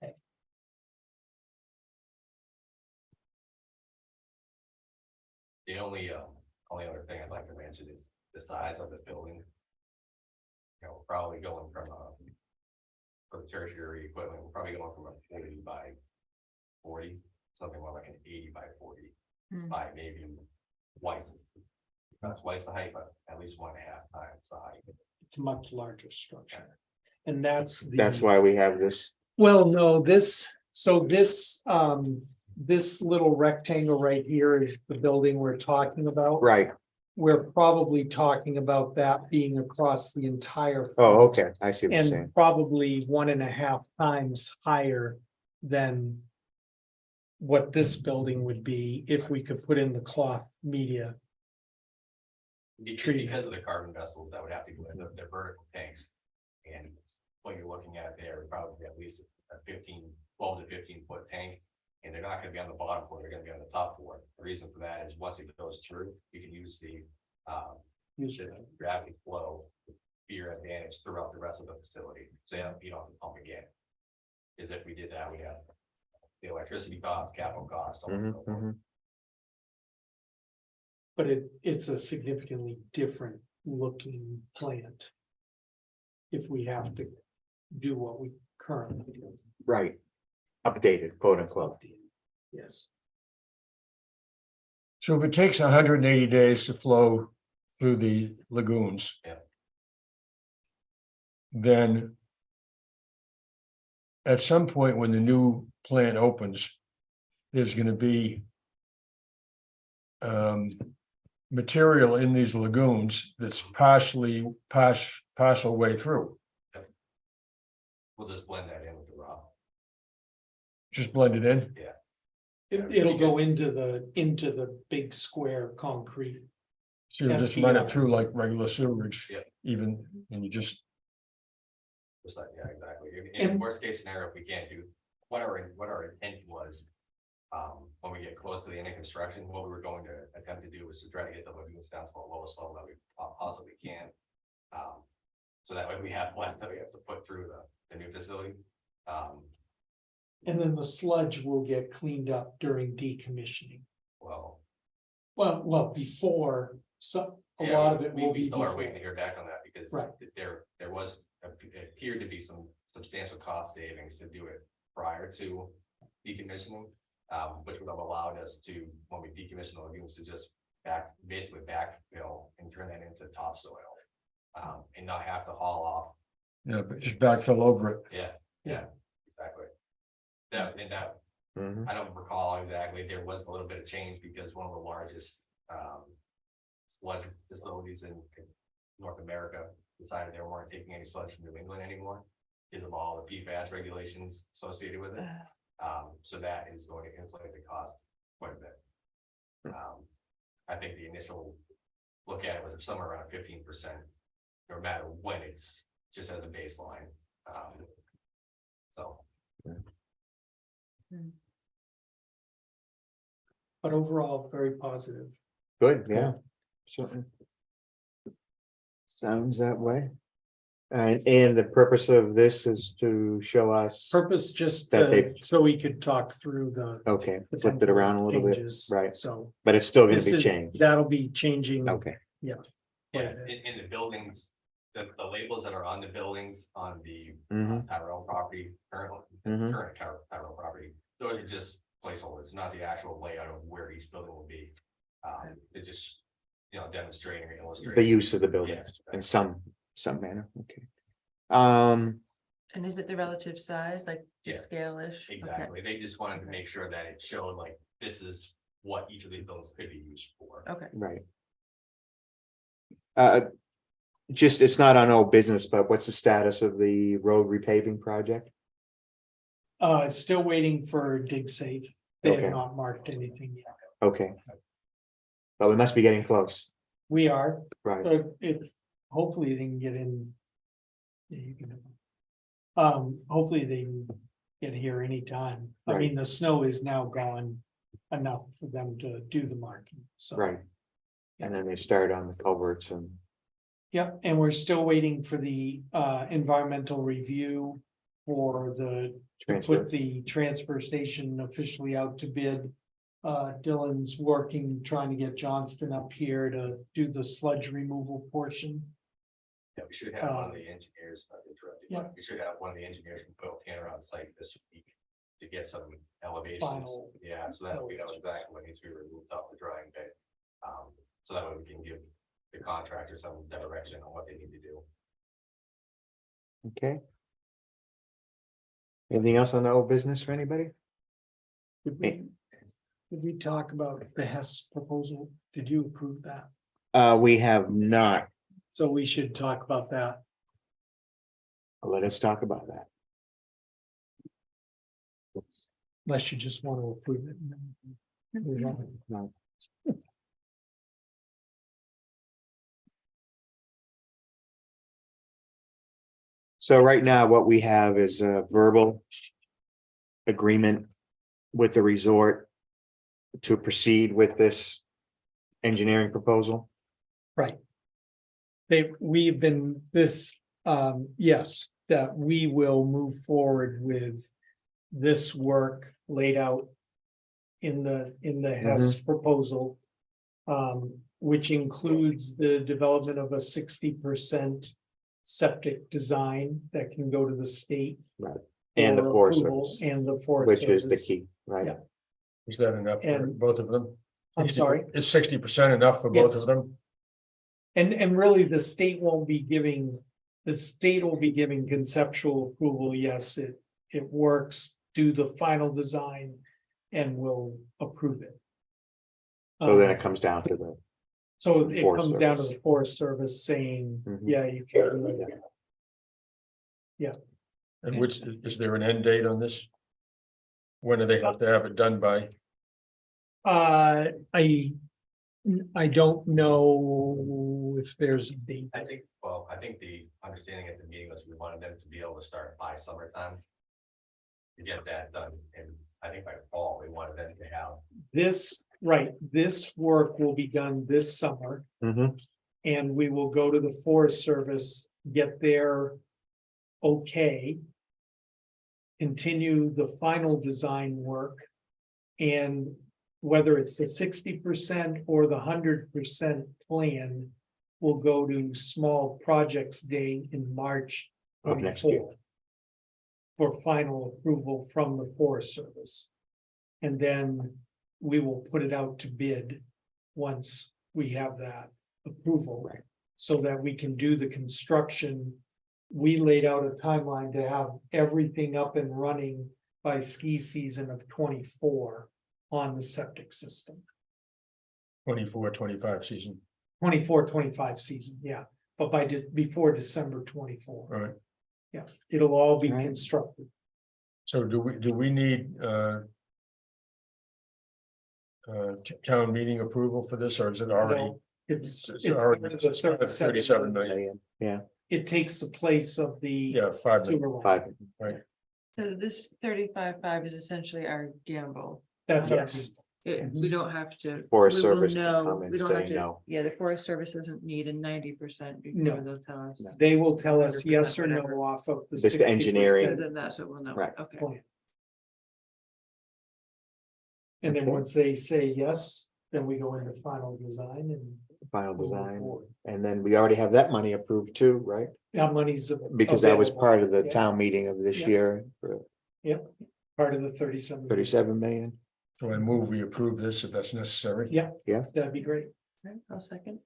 The only other thing I'd like to mention is the size of the building. You know, probably going from for the tertiary equipment, we're probably going from a 40 by 40, something more like an 80 by 40, Hmm. by maybe twice. Not twice the height, but at least 1.5 times the height. It's a much larger structure. And that's. That's why we have this, Well, no, this little rectangle right here is the building we're talking about. right, We're probably talking about that being across the entire. oh, okay, I see what you're saying, And probably 1.5 times higher than what this building would be if we could put in the cloth media. Treatment. Because of the carbon vessels that would have to go in their vertical tanks. And what you're looking at there would probably be at least a 12 to 15 foot tank. And they're not gonna be on the bottom floor, they're gonna be on the top floor. The reason for that is once it goes through, you can use the gravity flow to your advantage throughout the rest of the facility. So you don't have to pump again. Because if we did that, we have the electricity costs, capital costs. so on and so Mhm, forth. mhm. But it's a significantly different looking plant. If we have to do what we currently do. Right, updated, quote unquote. Yes. So if it takes 180 days to flow through the lagoons. Yeah. Then. At some point when the new plant opens, there's gonna be. Material in these lagoons that's partial way through, We'll just blend that in with the rock. just blend it in. It'll go into the big square concrete. So you just run it SDRs. through like regular sewage. Yeah. Even, and you just, Just like, yeah, exactly. And- In worst case scenario, if we can't do, what our intent was. When we get close to the end of construction, what we were going to attempt to do was to try to get the lagoons down to the lowest level that we possibly can. So that way we have less that we have to put through the new facility. And then the sludge will get cleaned up during decommissioning. Well. Well, before, a yeah, lot of it will we be. still are before. waiting to hear back on that because Right. there was, it appeared to be some substantial cost savings to do it prior to decommissioning. Which would have allowed us to, when we decommission the lagoons, to just basically backfill and turn that into topsoil. And not have to haul off. Yeah, but just backfill over it. Yeah, exactly. That, Mhm. I don't recall exactly, there was a little bit of change because one of the largest, sludge facilities in North America decided they weren't taking any sludge from New England anymore. Because of all the PFAS regulations associated with it. So that is going to inflate the cost quite a bit. I think the initial look at it was somewhere around 15%, no matter when it's just as a baseline. So. But overall, very positive. Good, yeah. Certainly. Sounds that way. And the purpose of this is to show us, Purpose just That they- so we could talk through the. okay, flip it around a little bit, changes. right, So but it's still gonna this be is, changed, that'll be changing. okay, Yeah, in the buildings, the labels that are on the buildings on the Mhm. Tyrell property, current Mhm. Tyrell property, those are just placeholders, not the actual layout of where each building will be. It's just, demonstrating or illustrating. the use of the buildings Yes. in some manner, okay. And is it the relative size, like Yes, scale-ish? Okay. exactly. They just wanted to make sure that it showed like, this is what each of these buildings could be used for. Okay. Right. Just, it's not on old business, but what's the status of the road repaving project? Still waiting for dig safe. They Okay. have not marked anything yet. Okay. But we must be getting close, We are, right, but hopefully they can get in. Yeah, you can. Hopefully they can get here anytime. I mean, the snow is now gone enough for them to do the marking, so. right. And then they start on the culverts and, Yep, and we're still waiting for the environmental review for to Transfer. put the transfer station officially out to bid. Dylan's working, trying to get Johnston up here to do the sludge removal portion. Yeah, we should have one of the engineers, yeah. we should have one of the engineers from Quill Tanner on site this week to get some elevations. Final. Yeah, so that we know exactly what needs to be removed off the drying bed. So that way we can give the contractor some direction on what they need to do. okay. Anything else on the old business for anybody? Did we talk about the Hess proposal? Did you approve that? We have not, So we should talk about that. let us talk about that. Unless you just want to approve it. No. So right now, what we have is a verbal agreement with the resort to proceed with this engineering proposal. Right. We've been yes, that we will move forward with this work laid out in the Hess proposal. Which includes the development of a 60% septic design that can go to the state. Right. And the for Forest approval, Service, and the Forest which is the Service. key, right? Yeah. Is that enough for And- both of them? I'm sorry, Is 60% enough for both Yes. of them? and really, the state will be giving conceptual approval, yes, it works, do the final design. And we'll approve it. So then it comes down to the, So it Forest comes down to Service. the Forest Service saying, Mhm. yeah, you can. do it. And which, is there an end date on this? When do they have to have it done by? I don't know if there's a date. I think the understanding at the meeting was we wanted them to be able to start by summertime. To get that done, and I think by fall, we wanted them to have. This work will be done this summer. Mhm. And we will go to the Forest Service, get their okay. Continue the final design work. And whether it's the 60% or the 100% plan. Will go to Small Projects Day in March. Of next year. 24 For final approval from the Forest Service. And then we will put it out to bid once we have that approval. Right. so that we can do the construction. We laid out a timeline to have everything up and running by ski season of 24 on the septic system. 24-25 season, 24-25 season, yeah, but before December 24. all right. Yeah, it'll all be Right. constructed. So do we need town meeting approval for this, or is it already? No, It's It's it's already- part of the it's part of the 37 million. Yeah, It takes the place of the Yeah, 5 million. sewer line. 5, So this 35.5 is essentially our gamble. That's our. Yes. We don't have to. Forest we will Service can know- come and we don't say have to- no. Yeah, the Forest Service doesn't need a 90% No. before they'll tell us. No. They will tell us 100%, yes or no whatever. off of the. Just 60% engineering. So then that's what we'll know. Right. Okay. plan. And then Okay. once they say yes, then we go into final design and. Final we'll move design, forward. and then we already have that money approved too, right? That money's. Because that was available. part of the Yeah. town meeting of this Yeah. year for Part of the 37. 37 million. So I move we approve this if that's necessary. Yeah. Yeah. That'd be great. Okay, I'll second.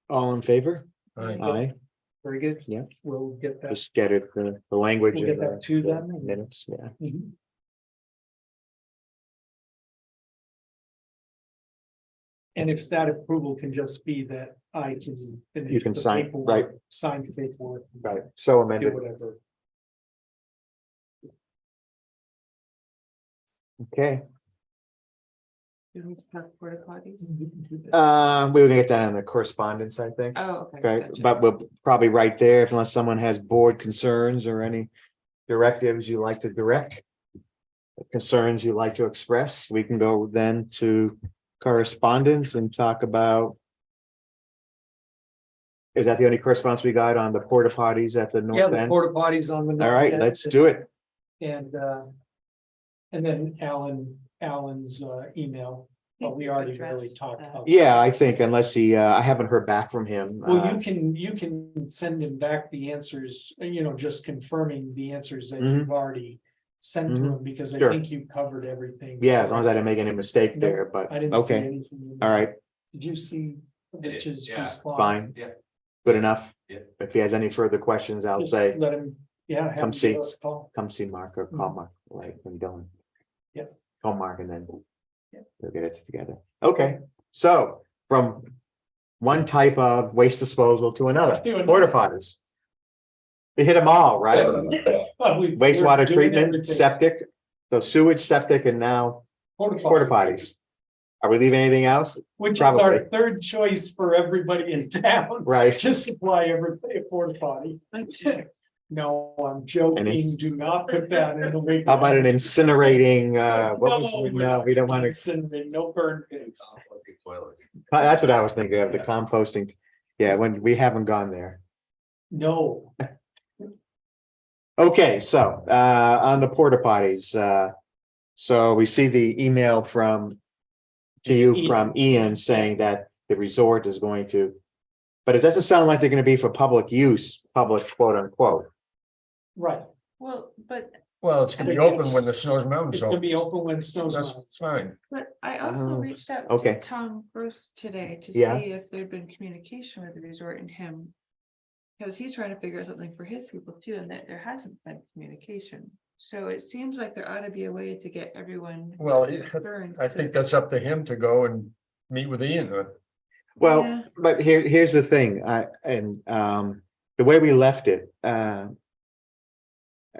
All in favor? Aye. Aye, Very good. Yeah. We'll get that. just get it, the language. We'll get in that the to them and- Minutes, yeah. Mhm. And if that approval can just be that I can. finish You can the sign, paperwork, right. Sign the paperwork. Right, so Do amended, whatever. okay. Did we talk porta potties? We were gonna get that on the correspondence, I think. Oh, okay. Okay, gotcha. but we'll probably right there, if unless someone has board concerns or any directives you like to direct. Concerns you like to express, we can go then to correspondence and talk about. Is that the only correspondence we got on the porta potties at the Yeah, north the end? porta potties on the. All right, let's do it. And then Alan's email, but we already really talked about. Yeah, I think unless he, I haven't heard back from him. Well, you can send him back the answers, just confirming the answers that you've already sent to Mhm. him, because I Sure. think you covered everything. Yeah, as long as I didn't make any mistake No, there, but, I didn't see okay, anything. in all there. right, Did you see Rich's yeah, response? fine. Yeah. Good enough. Yeah. If he has any further questions, I'll Just say, let him, have Come him see. give us a call. come see Mark or call Mark, right, when done. Yep. Call Mark and then Yep. we'll get it together. Okay, so from one type of waste disposal to another, To another. porta potties. We hit them all, right? Well, we're Wastewater doing treatment, everything. septic, so sewage, septic, and now porta Porta potties. Are we leaving anything else? Which is our Probably. third choice for everybody in town, Right, to supply everybody a porta potty. No, I'm joking, it's- do not put that in the. wig how about an room. incinerating, what was, No, no, we don't want to, Incinerate, no burn pits. Toilets. that's what I was thinking of, the composting. Yeah, when we haven't gone there. No, Okay, so on the porta potties, so we see the email from. To you Ian. from Ian saying that the resort is going to. But it doesn't sound like they're gonna be for public use, public quote unquote. right, Well, but Well, it's gonna be open when the Snows Mountains. it's gonna be opens. open when it snows. That's out. fine. I also Oh, reached out okay. to Tom Gross today to Yeah. see if there'd been communication with the resort and him. Because he's trying to figure out something for his people too, and that there hasn't been communication. So it seems like there ought to be a way to get everyone. Well, concerned I to- think that's up to him to go and meet with Ian. Well, Yeah. but here's the thing, the way we left it, the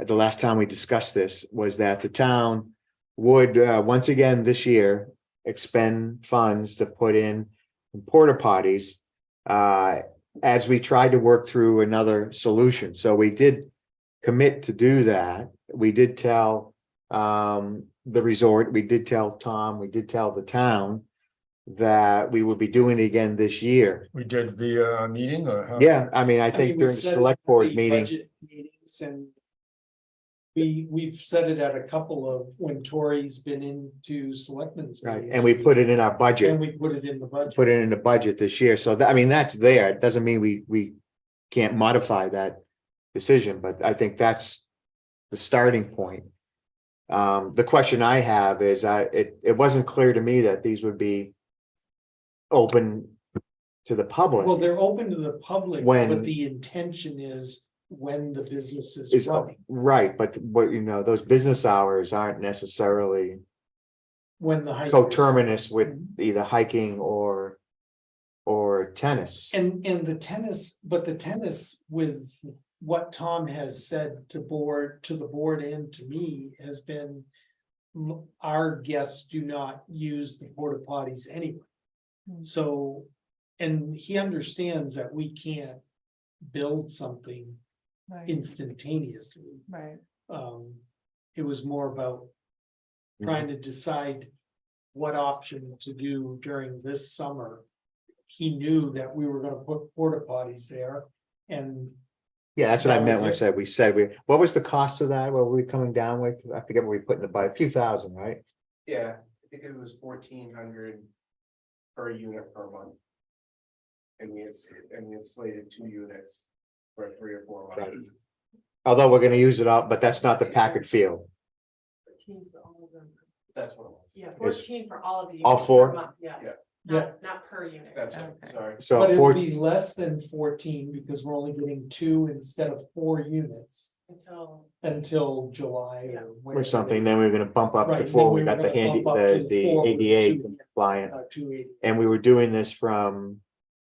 last time we discussed this was that the town would, once again this year, expend funds to put in porta potties, as we tried to work through another solution. So we did commit to do that. We did tell, the resort, we did tell Tom, we did tell the town that we would be doing it again this year. We did via a meeting or how? Yeah, I mean, I I think mean, during we've the said it select at board the meeting, budget meetings and. We've said it at a couple of, when Tori's been into selectmen's. right, meetings, and we put it in our And budget, we put it in the budget. put it in the budget this year, so that, I mean, that's there, it doesn't mean we can't modify that decision, but I think that's the starting point. The question I have is, it wasn't clear to me that these would be open to the public. Well, they're open to the public, When- but the intention is when the business is Is, running, right, but what, those business hours aren't necessarily when the. coterminous with either hiking or tennis. And the tennis, but the tennis with what Tom has said to the board and to me has been. Our guests do not use the porta potties anyway. Hmm. So, and he understands that we can't build something Right, instantaneously. right. It was more about trying to decide what option to do during this summer. He knew that we were gonna put porta potties there and Yeah, that's what I That meant was when I it. said, what was the cost of that? What were we coming down with? I forget what we put in the budget, a few thousand, right? Yeah, I think it was 1,400 per unit per month. And we had slated 2 units for 3 or 4 Right. months. Although we're gonna use it all, but that's not the Packard Field. 14 for all of them. That's what it was. Yeah, Is- 14 for all of the. All units per four? month, Yes, Yeah. not per unit. That's right, Okay. sorry. but So it four, would be less than 14 because we're only getting 2 instead of 4 units until July Yeah. or. or whenever something, they- then we were gonna bump up Right, to then 4, we we were got the gonna handy, bump up to the 4 with ADA 2, compliant. 280. And we were doing this from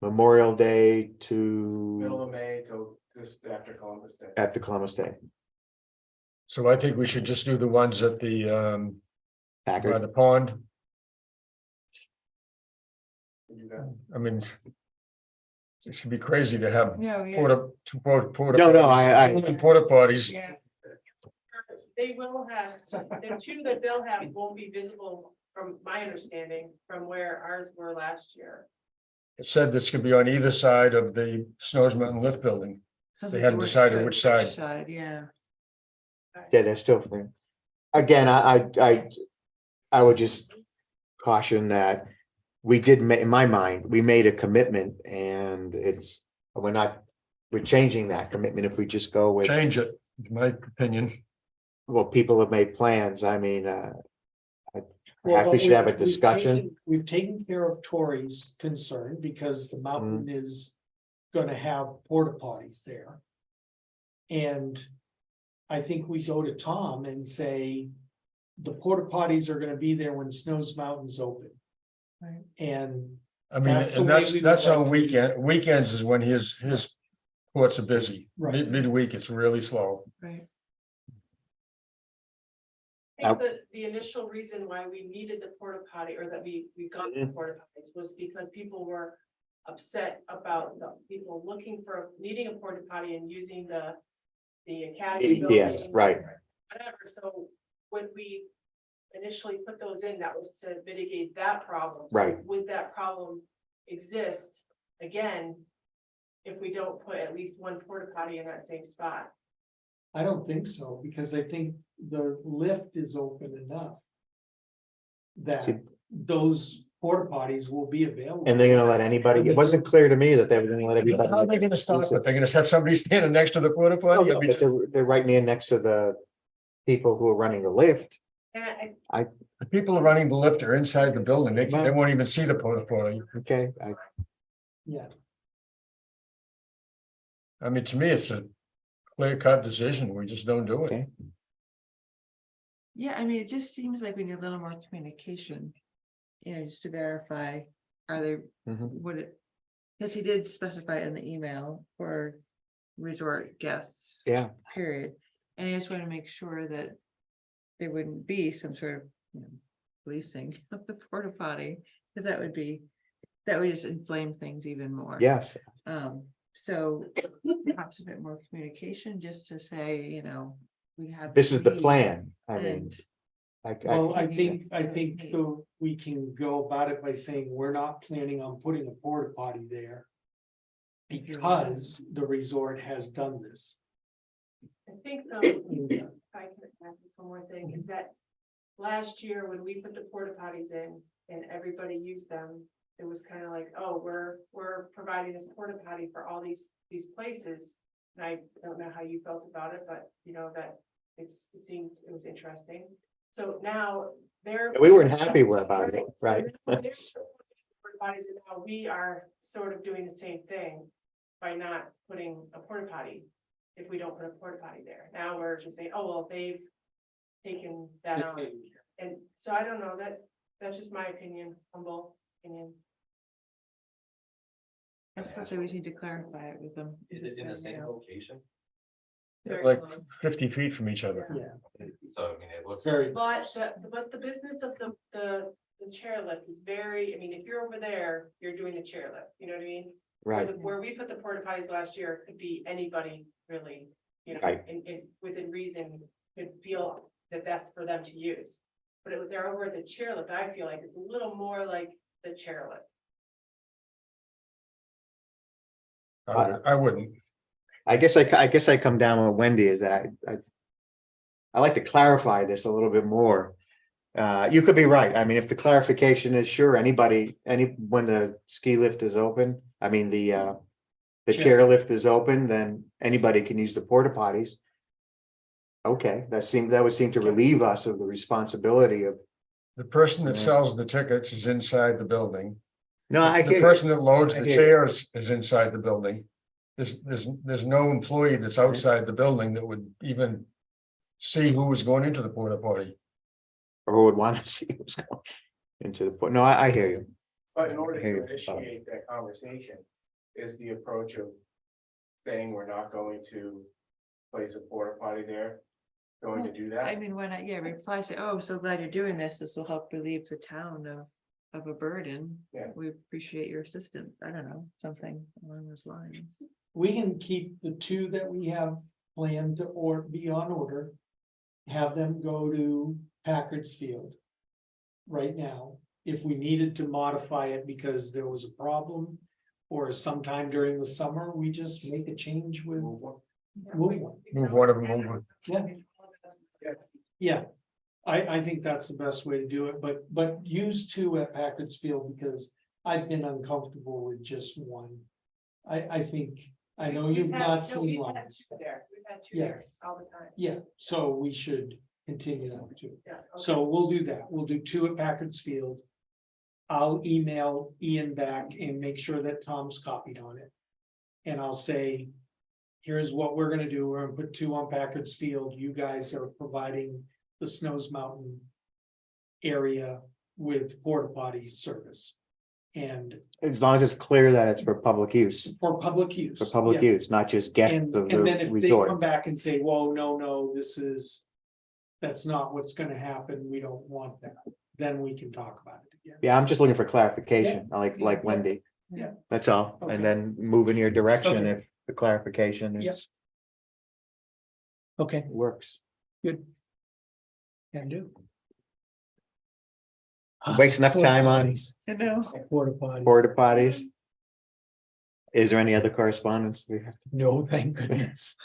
Memorial Day Middle to of May till just after Columbus Day. after Columbus Day. So I think we should just do the ones at the by Packard, the pond. We do that. I mean. It should be crazy to have No, yeah, porta. No, no, potties. Porta potties. yeah, They will have, the 2 that they'll have won't be visible from my understanding, from where ours were last year. It said this could be on either side of the Snows Mountain Lift Building. They hadn't decided which side. Side, yeah. yeah, they're still free. Again, I would just caution that we did, in my mind, we made a commitment and we're changing that commitment if we just go with, Change it, in my opinion. well, people have made plans, I mean, Well, perhaps we but should have a we've discussion. We've taken care of Tori's concern because the mountain Mm-hmm. is gonna have porta potties there. And I think we go to Tom and say, the porta potties are gonna be there when Snows Mountain's open. Right. And I mean, That's the and way that's, we would that's like on to- weekends is when his courts are busy. Right. Midweek, it's really slow. Right, I think the initial reason why we needed the porta potty, or that we got the Mhm. porta potties, was because people were upset about the people looking for, needing a porta potty and using the academy Yes, building. right. Whatever, so when we initially put those in, that was to mitigate that problem. So Right. would that problem exist again, if we don't put at least one porta potty in that same spot? I don't think so, because I think the lift is open enough. That See- those porta potties will be available. And they're gonna let anybody, it wasn't clear to me that they were gonna let everybody. How are they gonna stop it? They're gonna have somebody standing next to the porta No, potty? no, but they're right near next to the people who are running the lift. And The people running the lift are inside the building. They won't even see the porta potty. Okay, Yeah, I mean, to me, it's a clear cut decision. We just don't do it. Okay. yeah, I mean, it just seems like we need a little more communication. Just to verify, are they, Mhm. would it, because he did specify in the email for resort guests. Yeah. Period, and I just want to make sure that there wouldn't be some sort of, policing of the porta potty, because that would just inflame things even more. yes, So perhaps a bit more communication, just to say, we have. this is the need, plan, I mean. and- well, I Can think we can go about it by saying, we're not planning on putting a porta potty there. Because the resort has done this. I think, if I can add one more thing, is that last year when we put the porta potties in and everybody used them, it was kind of like, oh, we're providing this porta potty for all these places. And I don't know how you felt about it, but that it was interesting. So now they're. We weren't happy about it, right? So now they're putting porta potties, and now we are sort of doing the same thing by not putting a porta potty. If we don't put a porta potty there, now we're just saying, oh, well, they've taken that on. And so I don't know, that's just my opinion, humble opinion. I still say we need to clarify it with them. Is it in the same Yeah. location? Very Like close. 50 feet from each other. Yeah, So I mean, it looks. very. But the business of the chairlift is very, I mean, if you're over there, you're doing the chairlift, you know what I mean? Right, Where we put the porta potties last year, it could be anybody really, you know, Right. and within reason could feel that that's for them to use. But they're over at the chairlift, I feel like it's a little more like the chairlift. I wouldn't. I guess I come down with Wendy is that I like to clarify this a little bit more. You could be right. I mean, if the clarification is sure, when the ski lift is open, I mean, the chair lift is open, then anybody can use the porta potties. Okay, that would seem to relieve us of the responsibility of, The person that Yeah. sells the tickets is inside the building. no, I The hear person that loads I the hear you. chairs is inside the building. There's no employee that's outside the building that would even see who was going into the porta potty. or who would want to see what's going into the, no, I hear you. But in order Hey, to initiate that conversation, is the approach of saying we're not going to place a porta potty there, going to do I that? mean, when reply, say, oh, so glad you're doing this. This will help relieve the town of a burden. Yeah. We appreciate your assistance. I don't know, something along those lines. We can keep the two that we have planned to or be on order. Have them go to Packard's Field. Right now, if we needed to modify it because there was a problem. Or sometime during the summer, we just make a change with. Move one. Move one of them over. Yeah, I think that's the best way to do it, but use two at Packard's Field because I've been uncomfortable with just one. I think, I know you've not seen We've one. had two there, we've had two Yeah. there all the time. Yeah, so we should continue that too. Yeah. okay. So we'll do that. We'll do two at Packard's Field. I'll email Ian back and make sure that Tom's copied on it. And I'll say, here's what we're gonna do. We're gonna put two on Packard's Field. You guys are providing the Snows Mountain area with porta potty service. And As long as it's clear that it's for public use, for public use. for public yeah. use, not just guests And, of and then the if they come resort. back and say, whoa, no, that's not what's gonna happen. We don't want that. Then we can talk about it again. Yeah, I'm just looking for clarification, like Yeah. Wendy. Yeah. That's all, Okay. and then move in your direction Okay. if the clarification Yes. is, Okay, works. good. Can do. Waste enough time on I know. Porta potty. porta potties. Is there any other correspondence we have? No, thank goodness.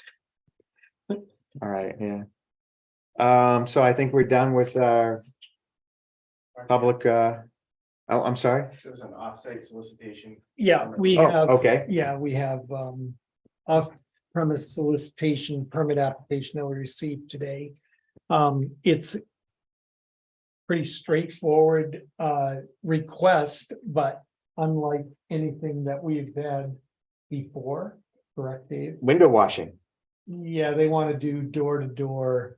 All right, yeah. So I think we're done with our public, I'm sorry. There was an offsite solicitation. Yeah, we Oh, have, okay, yeah, we have off-premise solicitation permit application that we received today. It's pretty straightforward request, but unlike anything that we've had before, correct, Dave? window washing. Yeah, they want to do door-to-door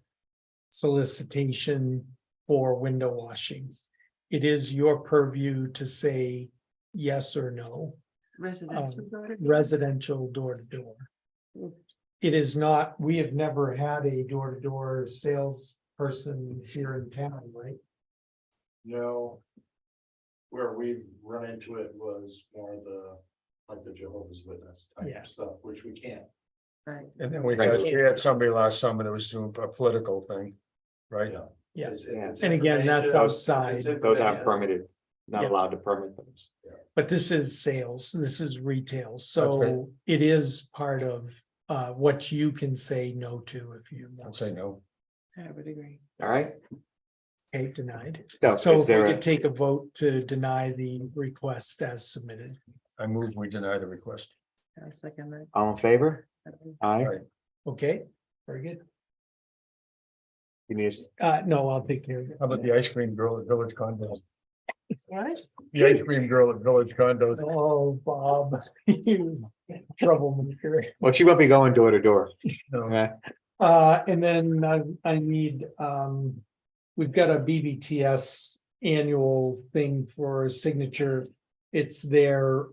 solicitation for window washings. It is your purview to say yes or no. Residential. Residential door-to-door. It is not, we have never had a door-to-door salesperson here in town, right? No. Where we run into it was more of the, like the Jehovah's Witness Yeah. type stuff, which we can't. Right. And then we had somebody last summer that was doing a political thing, right? Yeah. Yes, It's and again, that's information, outside. it's Those aren't information. permitted, not Yeah. allowed to permit those. but this is sales, this is retail, right. so it is part of what you can say no to if you I'd want. say no. I would agree. All right. Okay, denied. So So is if we there, could take a vote to deny the request as submitted. I move we deny the request. I second that. all in favor? Aye. Right. Okay, very good. You need, No, I'll take care of it. How about the ice cream girl at Village Condo? What? The ice cream girl at Village Condos. Oh, Bob, you troublemaker. Well, she won't be going door to door. No. Okay. And then I need, we've got a BBTS annual thing for signature. It's their,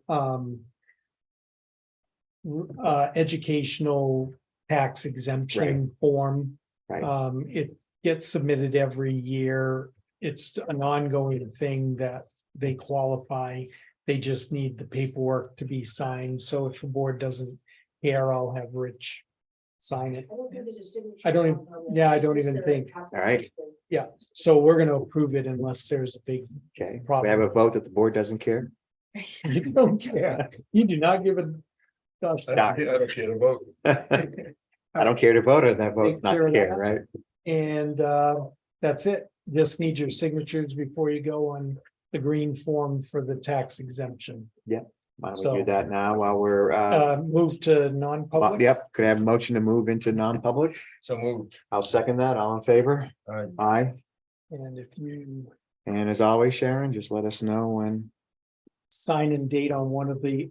educational tax exemption form. Right. It gets submitted every year. It's an ongoing thing that they qualify. They just need the paperwork to be signed. So if the board doesn't care, I'll have Rich sign it. I don't even, yeah, I don't even think. All right. Yeah, so we're gonna approve it unless there's a big, Okay, we have a vote that the board doesn't care. you don't care. You do not give a. gosh. I don't care to vote. I don't care to vote on that vote, Take not care of care, that. right? And that's it. Just need your signatures before you go on the green form for the tax exemption. Why don't we So- do that now while we're, Move to non-public. yep, could I have a motion to move into non-public? So moved. I'll second that. All in favor? All right. Aye. And if you And as always, Sharon, just let us know when. sign and date on one of the